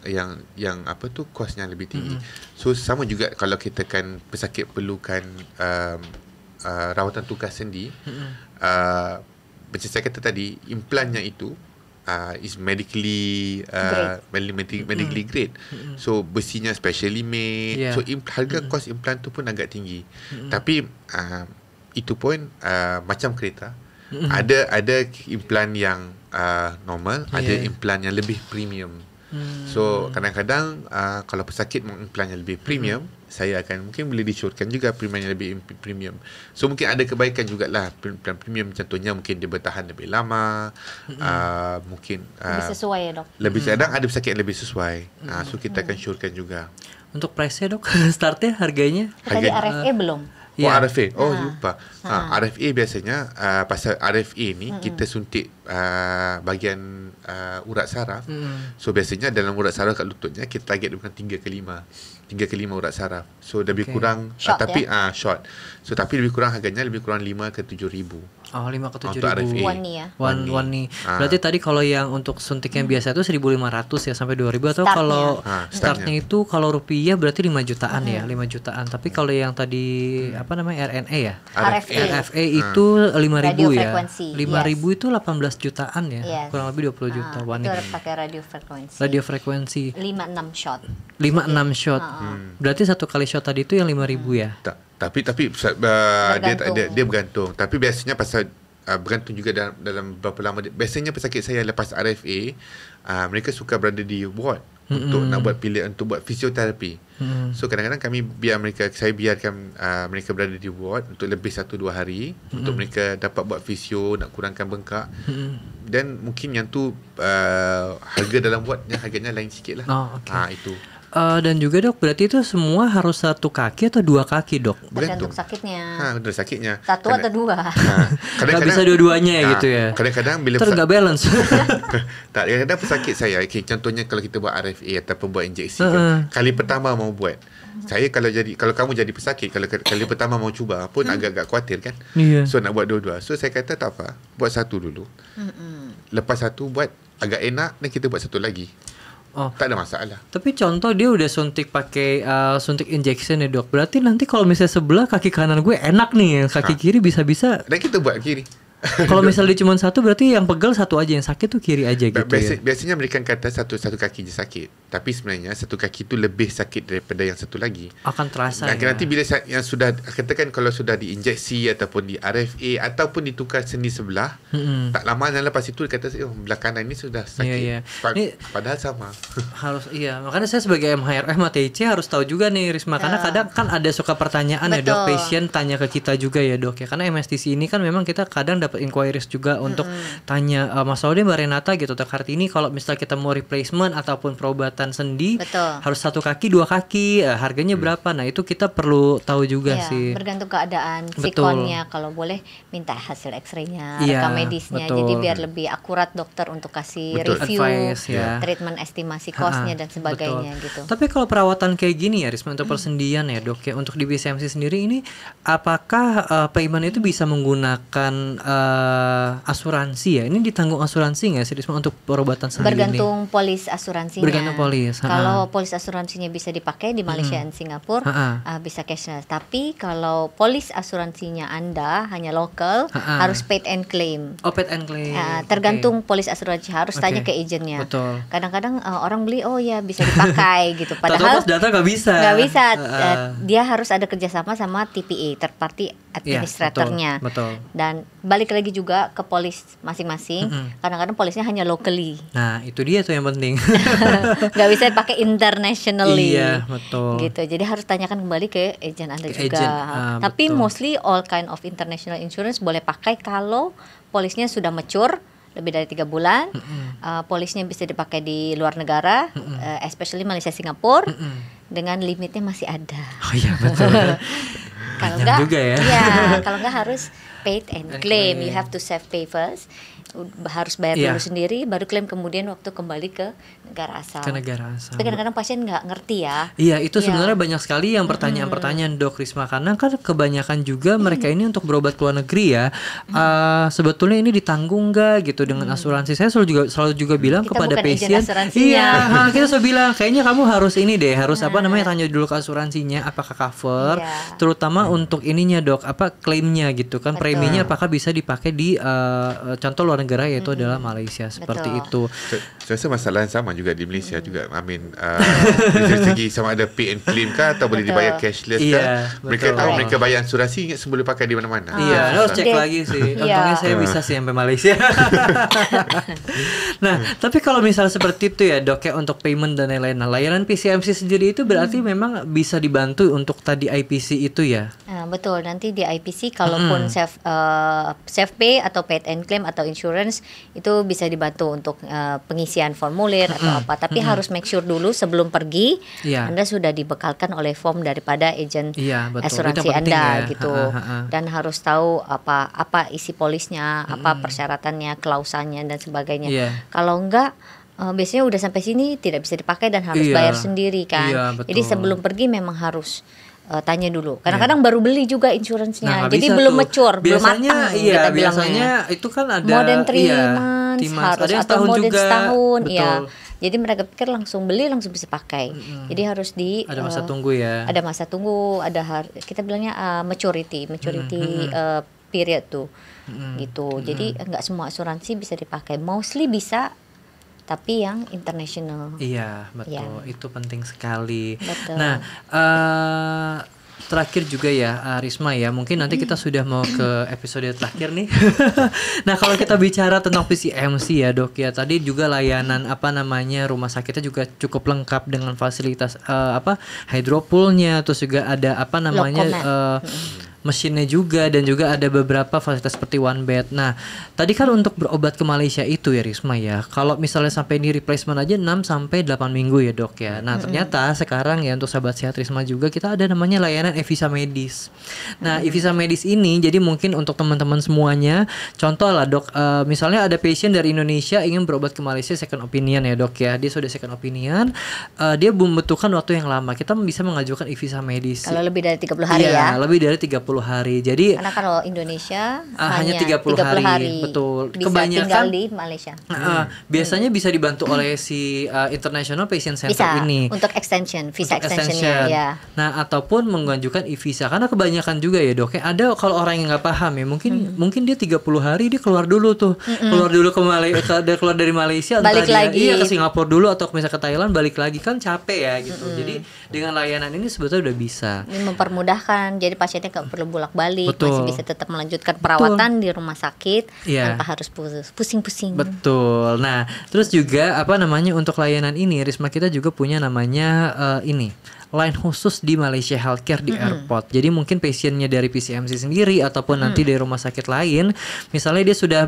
apa tu kosnya lebih tinggi. So sama juga kalau kita kan pesakit perlukan rawatan tukar sendi, macam saya kata tadi, implannya itu is medically grade. So besinya specially made. So harga kos implan tu pun agak tinggi. Tapi itu pun macam kereta. Ada implan yang normal, ada implan yang lebih premium. So kadang-kadang kalau pesakit mau implan yang lebih premium, saya akan mungkin boleh disyorkan juga implan yang lebih premium. So mungkin ada kebaikan jugalah implan premium, contohnya mungkin dia bertahan lebih lama, mungkin lebih sesuai ya dok. Lebih kadang ada pesakit yang lebih sesuai. So kita akan syorkan juga. Untuk price-nya dok, startnya harganya? Tadi RFA belum? RFA. Lupa. RFA biasanya pasal RFA ni kita suntik bahagian urat saraf. So biasanya dalam urat saraf kat lututnya kita target bukan 3 ke 5 urat saraf. So lebih kurang short, tapi short. So tapi lebih kurang harganya lebih kurang 5 ke 7 ribu. 5 ke 7 untuk ribu. One nih. Berarti tadi kalau yang untuk suntik yang biasa itu 1.500 ya sampai 2.000, atau kalau startnya itu kalau rupiah berarti 5 jutaan ya, 5 jutaan. Tapi kalau yang tadi apa namanya RNA ya? RFA itu 5.000 ya. 5.000 itu 18 jutaan ya. Kurang lebih 20 juta. Itu pakai radiofrekuensi. Radiofrekuensi. 5-6 shot. 5-6 shot. Berarti satu kali shot tadi itu yang 5.000 ya. Tapi dia bergantung. Tapi biasanya pasal bergantung juga dalam berapa lama biasanya pesakit saya lepas RFA, mereka suka berada di ward untuk nak buat pilihan untuk buat fisioterapi. So kadang-kadang saya biarkan mereka berada di ward untuk lebih 1-2 hari untuk mereka dapat buat fisio, nak kurangkan bengkak. Dan mungkin yang tu harga dalam wardnya harganya lain sikit lah. Itu. Dan juga dok, berarti itu semua harus 1 kaki atau 2 kaki dok? Tergantung sakitnya. Betul sakitnya. 1 atau 2. Gak bisa dua-duanya gitu ya. Kadang-kadang bila nggak balance. Kadang-kadang pesakit saya, contohnya kalau kita buat RFA ataupun buat injeksi, kali pertama mau buat. Saya kalau kamu jadi pesakit, kalau kali pertama mau cuba pun agak-agak khawatir kan. So nak buat dua-dua. So saya kata tak apa, buat satu dulu. Lepas satu buat agak enak dan kita buat satu lagi. Tak ada masalah. Tapi contoh dia udah suntik pakai suntik injection ya dok. Berarti nanti kalau misalnya sebelah kaki kanan gue enak nih, kaki kiri bisa-bisa. Dan kita buat kiri. Kalau misalnya cuma satu, berarti yang pegel satu aja, yang sakit tuh kiri aja gitu. Biasanya mereka kata satu kaki je sakit, tapi sebenarnya satu kaki tu lebih sakit daripada yang satu lagi. Akan terasa. Dan nanti bila yang sudah katakan kalau sudah diinjeksi ataupun di RFA ataupun ditukar sendi sebelah, tak lama dan lepas itu kata belah kanan ini sudah sakit. Padahal sama. Harus makanya saya sebagai MHRF MATC harus tahu juga nih Risma, karena kadang kan ada suka pertanyaan ya dok, patient tanya ke kita juga ya dok ya, karena MSTC ini kan memang kita kadang dapat inquiries juga untuk tanya Mas Laude, Mbak Renata gitu terkait ini. Kalau misalnya kita mau replacement ataupun perobatan sendi, Betul. harus 1 kaki 2 kaki, harganya berapa? Nah itu kita perlu tahu juga Iya, sih. bergantung keadaan Betul. sikonnya. Kalau boleh minta hasil X-ray-nya, Iya, rekam medisnya. betul. Jadi biar lebih akurat dokter untuk kasih Betul. review, Advice, ya. treatment estimasi costnya dan sebagainya Betul. gitu. Tapi kalau perawatan kayak gini ya Risma, untuk persendian ya dok ya, untuk di BCMC sendiri ini apakah payment itu bisa menggunakan asuransi ya? Ini ditanggung asuransi nggak sih Risma untuk perobatan sendi Bergantung polis asuransinya. Bergantung polis, Kalau polis asuransinya bisa dipakai di Malaysia dan Singapura, bisa cashless. Tapi kalau polis asuransinya Anda hanya lokal, harus paid and claim. Oh, paid and claim. Tergantung polis asuransi, harus tanya ke agentnya. Betul. Kadang-kadang orang beli, oh ya bisa dipakai gitu. Padahal Padahal pas datang nggak bisa. nggak bisa. Dia harus ada kerjasama sama TPA, third party administratornya. Betul. Dan balik lagi juga ke polis masing-masing. Kadang-kadang polisnya hanya locally. Nah itu dia tuh yang penting. Nggak bisa dipakai internationally. Iya betul. Gitu. Jadi harus tanyakan kembali ke agent Anda juga. agent, Tapi betul. mostly all kind of international insurance boleh pakai kalau polisnya sudah mature lebih dari 3 bulan. Polisnya bisa dipakai di luar negara, especially Malaysia, Singapura, dengan limitnya masih ada. Oh iya betul. Kalau Panjang enggak, juga ya. iya, kalau enggak harus paid and claim. You have to self pay first. Harus bayar dulu sendiri, baru klaim kemudian waktu kembali ke negara asal. Ke negara asal. Tapi kadang-kadang pasien nggak ngerti ya. Iya itu sebenarnya banyak sekali yang pertanyaan-pertanyaan dok Risma, karena kan kebanyakan juga mereka ini untuk berobat ke luar negeri ya, sebetulnya ini ditanggung nggak gitu dengan asuransi. Saya selalu juga bilang Kita kepada bukan agent pasien, asuransinya. iya kita selalu bilang kayaknya kamu harus ini deh, harus apa namanya, tanya dulu ke asuransinya apakah cover, terutama untuk ininya dok, apa klaimnya gitu kan, preminya apakah bisa dipakai di contoh luar negara yaitu adalah Malaysia seperti itu. Saya rasa masalah yang sama juga di Malaysia juga. I mean dari segi sama ada pay and claim kah atau boleh dibayar cashless kah? Mereka tahu mereka bayar asuransi ingat boleh pakai di mana-mana. Iya, harus cek lagi sih. Untungnya saya bisa sih sampai Malaysia. Nah, tapi kalau misalnya seperti itu ya dok ya, untuk payment dan lain-lain, nah, layanan PCMC sendiri itu berarti memang bisa dibantu untuk tadi IPC itu ya? Betul, nanti di IPC kalaupun self pay atau paid and claim atau insurance itu bisa dibantu untuk pengisian formulir atau apa. Tapi harus make sure dulu sebelum pergi Anda sudah dibekalkan oleh form daripada agent asuransi Anda gitu. Dan harus tahu apa isi polisnya, apa persyaratannya, klausanya dan sebagainya. Kalau enggak biasanya udah sampai sini tidak bisa dipakai dan harus bayar sendiri kan. Jadi sebelum pergi memang harus tanya dulu. Kadang-kadang baru beli juga insurance-nya. Nah, jadi belum mature, belum biasanya, matang. Iya, biasanya itu kan ada more than 3 months harus, ada yang atau more than setahun. Betul. Iya. Jadi mereka pikir langsung beli langsung bisa pakai. Jadi harus ada masa tunggu ya. Ada masa tunggu, kita bilangnya maturity period tuh. Gitu. Jadi enggak semua asuransi bisa dipakai. Mostly bisa, tapi yang international. Iya, betul. Itu penting sekali. Betul. Nah, terakhir juga ya Risma ya, mungkin nanti kita sudah mau ke episode terakhir nih. Nah kalau kita bicara tentang PCMC ya dok ya, tadi juga layanan rumah sakitnya juga cukup lengkap dengan fasilitas hydropoolnya, terus juga ada mesinnya juga, dan juga ada beberapa fasilitas seperti one bed. Nah, tadi kan untuk berobat ke Malaysia itu ya Risma ya, kalau misalnya sampai di replacement aja 6 sampai 8 minggu ya dok ya. Nah, ternyata sekarang ya untuk sahabat sehat Risma juga kita ada namanya layanan e-visa medis. Nah, e-visa medis ini jadi mungkin untuk teman-teman semuanya, contoh lah dok, misalnya ada pasien dari Indonesia ingin berobat ke Malaysia second opinion ya dok ya, dia sudah second opinion, dia membutuhkan waktu yang lama, kita bisa mengajukan e-visa medis. Kalau lebih dari 30 hari ya? Lebih dari 30 hari. Jadi karena kalau Indonesia hanya 30 hari. Betul. Bisa kebanyakan tinggal di Malaysia. Biasanya bisa dibantu oleh si International Patient Center bisa, ini. Untuk extension, visa extensionnya ya. Nah, ataupun mengajukan e-visa, karena kebanyakan juga ya dok, ada kalau orang yang nggak paham ya, mungkin dia 30 hari dia keluar dulu tuh. Keluar dulu ke Malaysia, keluar dari Malaysia, balik lagi. Iya ke Singapura dulu atau misalnya ke Thailand, balik lagi kan capek ya gitu. Jadi dengan layanan ini sebetulnya udah bisa. Ini mempermudahkan, jadi pasiennya nggak perlu perlu bolak-balik, Betul. masih bisa tetap melanjutkan perawatan di rumah sakit Iya. tanpa harus pusing-pusing. Betul. Nah, terus juga apa namanya untuk layanan ini Risma kita juga punya namanya ini line khusus di Malaysia Healthcare di airport. Jadi mungkin pasiennya dari PCMC sendiri ataupun nanti dari rumah sakit lain, misalnya dia sudah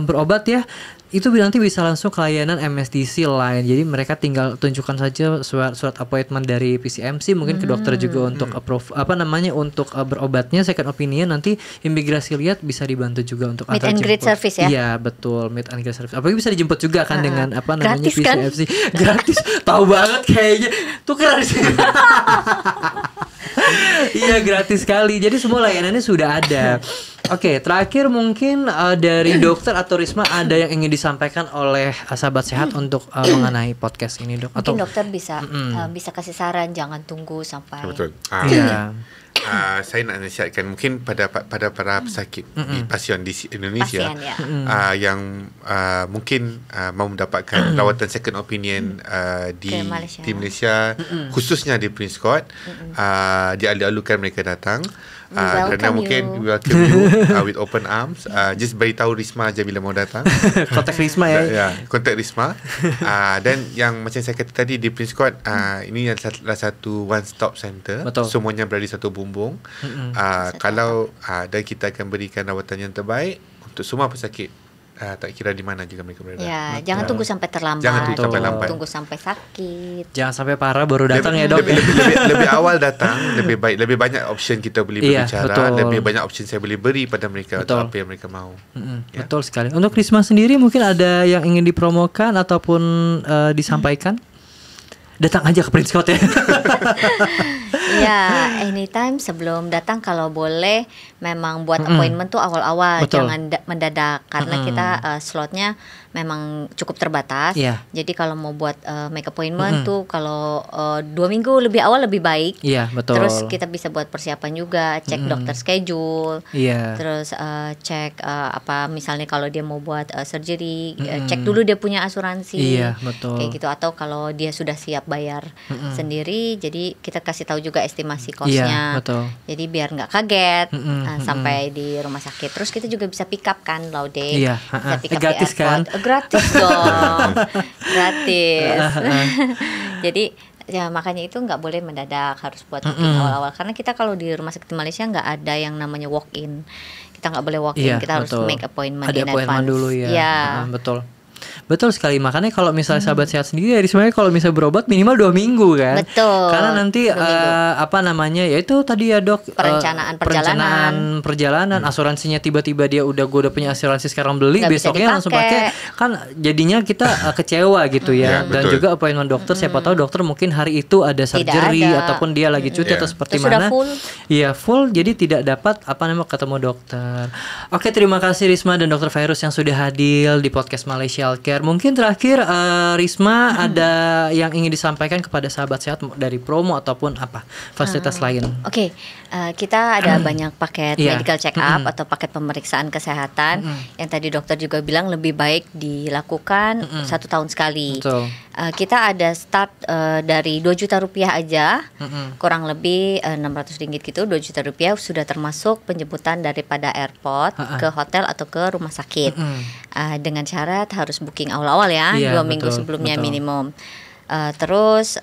berobat ya, itu nanti bisa langsung ke layanan MSDC line. Jadi mereka tinggal tunjukkan saja surat appointment dari PCMC, mungkin ke dokter juga untuk approve apa namanya untuk berobatnya, second opinion, nanti imigrasi lihat bisa dibantu juga untuk Meet antar and greet jemput. service ya? Iya betul, meet and greet service. Apalagi bisa dijemput juga kan dengan apa namanya Gratis kan? PCMC. Gratis. Tahu banget kayaknya. Tuh keren sih. Iya gratis sekali. Jadi semua layanannya sudah ada. Oke, terakhir mungkin dari dokter atau Risma ada yang ingin disampaikan oleh sahabat sehat untuk mengenai podcast ini, Dok? Mungkin dokter bisa bisa kasih saran, jangan tunggu sampai Betul. Iya. Saya nak nasihatkan mungkin pada para pesakit di pasien di Indonesia pasien ya. yang mungkin mau mendapatkan rawatan second opinion Ke Malaysia. di Malaysia, khususnya di Prince Court, dialu-alukan mereka datang. Kerana mungkin we welcome you with open arms. Just beritahu Risma aja bila mau datang. Kontak Risma ya. Ya, kontak Risma. Dan yang macam saya kata tadi di Prince Court, ini adalah satu one stop center. Betul. Semuanya berada di satu bumbung. Kalau dan kita akan berikan rawatan yang terbaik untuk semua pesakit. Tak kira di mana juga mereka berada. Ya, jangan tunggu sampai terlambat. Jangan tunggu sampai lambat. Tunggu sampai sakit. Jangan sampai parah baru datang ya, Dok. Lebih awal datang lebih baik, lebih banyak option kita boleh Iya, berbicara, betul. lebih banyak option saya boleh beri pada mereka Betul. untuk apa yang mereka mahu. Ya. Betul sekali. Untuk Risma sendiri mungkin ada yang ingin dipromokan ataupun disampaikan? Datang aja ke Prince Court ya. Ya, anytime sebelum datang kalau boleh memang buat appointment tuh awal-awal, Betul. jangan mendadak karena kita slotnya memang cukup terbatas. Iya. Jadi kalau mau buat make appointment tuh kalau 2 minggu lebih awal lebih baik. Iya, betul. Terus kita bisa buat persiapan juga, cek dokter schedule. Iya. Terus cek apa misalnya kalau dia mau buat surgery, cek dulu dia punya asuransi. Iya, betul. Kayak gitu, atau kalau dia sudah siap bayar sendiri, jadi kita kasih tahu juga estimasi cost-nya. Iya, betul. Jadi biar nggak kaget sampai di rumah sakit. Terus kita juga bisa pick up kan, Laude. Iya, Bisa pick up gratis di airport. kan? Gratis dong. Gratis. Jadi ya makanya itu nggak boleh mendadak, harus buat booking awal-awal karena kita kalau di rumah sakit Malaysia nggak ada yang namanya walk in, kita nggak boleh walk in, Iya, kita harus betul. make appointment Ada in appointment advance. dulu ya. Ya. Betul. Betul sekali. Makanya kalau misalnya sahabat sehat sendiri ya sebenarnya kalau misalnya berobat minimal 2 minggu kan. Betul. Karena nanti 2 minggu. apa namanya ya itu tadi ya, Dok, Perencanaan perjalanan, asuransinya tiba-tiba dia gue udah punya asuransi sekarang beli, Nggak bisa besoknya langsung pakai, dipakai. kan jadinya kita kecewa gitu ya. Ya, Dan betul. juga appointment dokter siapa tahu dokter mungkin hari itu ada surgery ada. ataupun dia lagi cuti Ya. atau seperti Terus sudah mana. full. Iya, full jadi tidak dapat ketemu dokter. Oke, terima kasih Risma dan Dr. Virus yang sudah hadir di podcast Malaysia Healthcare. Mungkin terakhir Risma ada yang ingin disampaikan kepada sahabat sehat dari promo ataupun apa fasilitas lain. Oke, kita ada banyak paket Iya. medical check up atau paket pemeriksaan kesehatan yang tadi dokter juga bilang lebih baik dilakukan 1 tahun sekali. Betul. Kita ada start dari 2 juta rupiah aja, kurang lebih 600 ringgit gitu. 2 juta rupiah sudah termasuk penjemputan daripada airport ke hotel atau ke rumah sakit. Dengan syarat harus booking awal-awal ya, Iya, 2 minggu betul, sebelumnya betul. minimum. Terus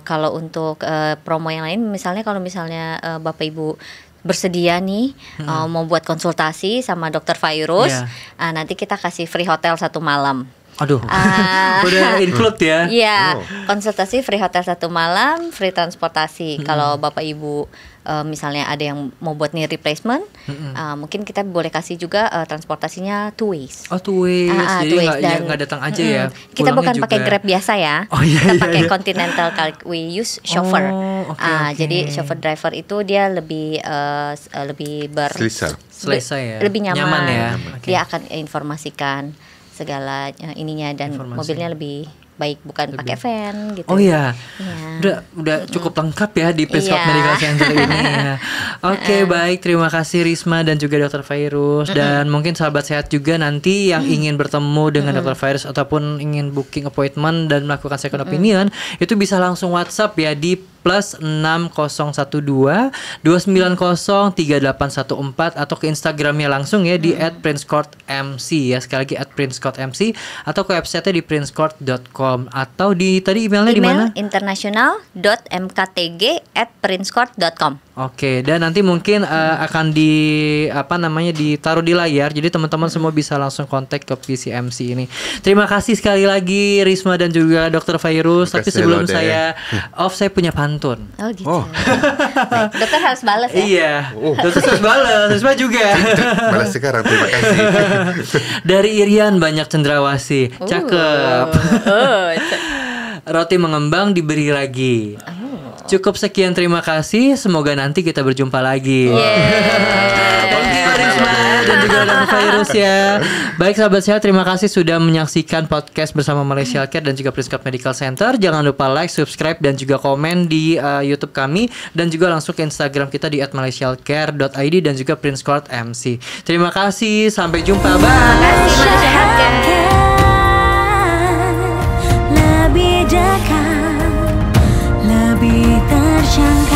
kalau untuk promo yang lain, misalnya kalau misalnya Bapak Ibu bersedia nih mau buat konsultasi sama Dokter Virus, Iya. nanti kita kasih free hotel 1 malam. Aduh. Udah include ya. Iya, konsultasi free hotel 1 malam, free transportasi. Kalau Bapak Ibu misalnya ada yang mau buat knee replacement, mungkin kita boleh kasih juga transportasinya 2 ways. Oh, 2 ways. Jadi two ways nggak datang aja ya. Kita Pulangnya bukan juga. pakai Grab biasa ya. Oh, iya, kita iya, pakai iya. Continental, we use chauffeur. Oh, oke. Jadi chauffeur driver itu dia lebih Selesa ya. lebih nyaman. ya. Oke. Dia akan informasikan segala ininya dan Informasi. mobilnya lebih baik, bukan pakai van gitu. Oh iya. Ya. Udah cukup lengkap ya di Prince Scott Iya. Medical Center ini ya. Oke, baik, terima kasih Risma dan juga Dr. Virus. Dan mungkin sahabat sehat juga nanti yang ingin bertemu dengan Dr. Virus ataupun ingin booking appointment dan melakukan second opinion, itu bisa langsung WhatsApp ya di plus 6012 290 3814 atau ke Instagramnya langsung ya di @princecourtmc ya, sekali lagi @princecourtmc, atau ke website di princecourt.com, atau di tadi emailnya di mana? Email international.mktg@princecourt.com. Oke, dan nanti mungkin akan ditaruh di layar, jadi teman-teman semua bisa langsung kontak ke PCMC ini. Terima kasih sekali lagi Risma dan juga Dr. Virus. Terima Tapi kasih, sebelum Lode. saya off, saya punya pantun. Oh gitu. Oh. Dokter harus balas ya. Iya, Oh. Dr. harus balas, Risma juga. Malah sekarang, terima kasih. Dari Irian banyak cendrawasih, cakep. Roti mengembang diberi lagi. Cukup sekian, terima kasih. Semoga nanti kita berjumpa lagi. Thank you Risma dan juga Dr. Virus ya. Baik sahabat sehat, terima kasih sudah menyaksikan podcast bersama Malaysia Healthcare dan juga Prince Scott Medical Center. Jangan lupa like, subscribe dan juga komen di YouTube kami, dan juga langsung ke Instagram kita di @malaysiahealthcare.id dan juga Prince Scott MC. Terima kasih, sampai jumpa. Bye. Malaysia Healthcare. Lebih dekat, lebih terjangkau.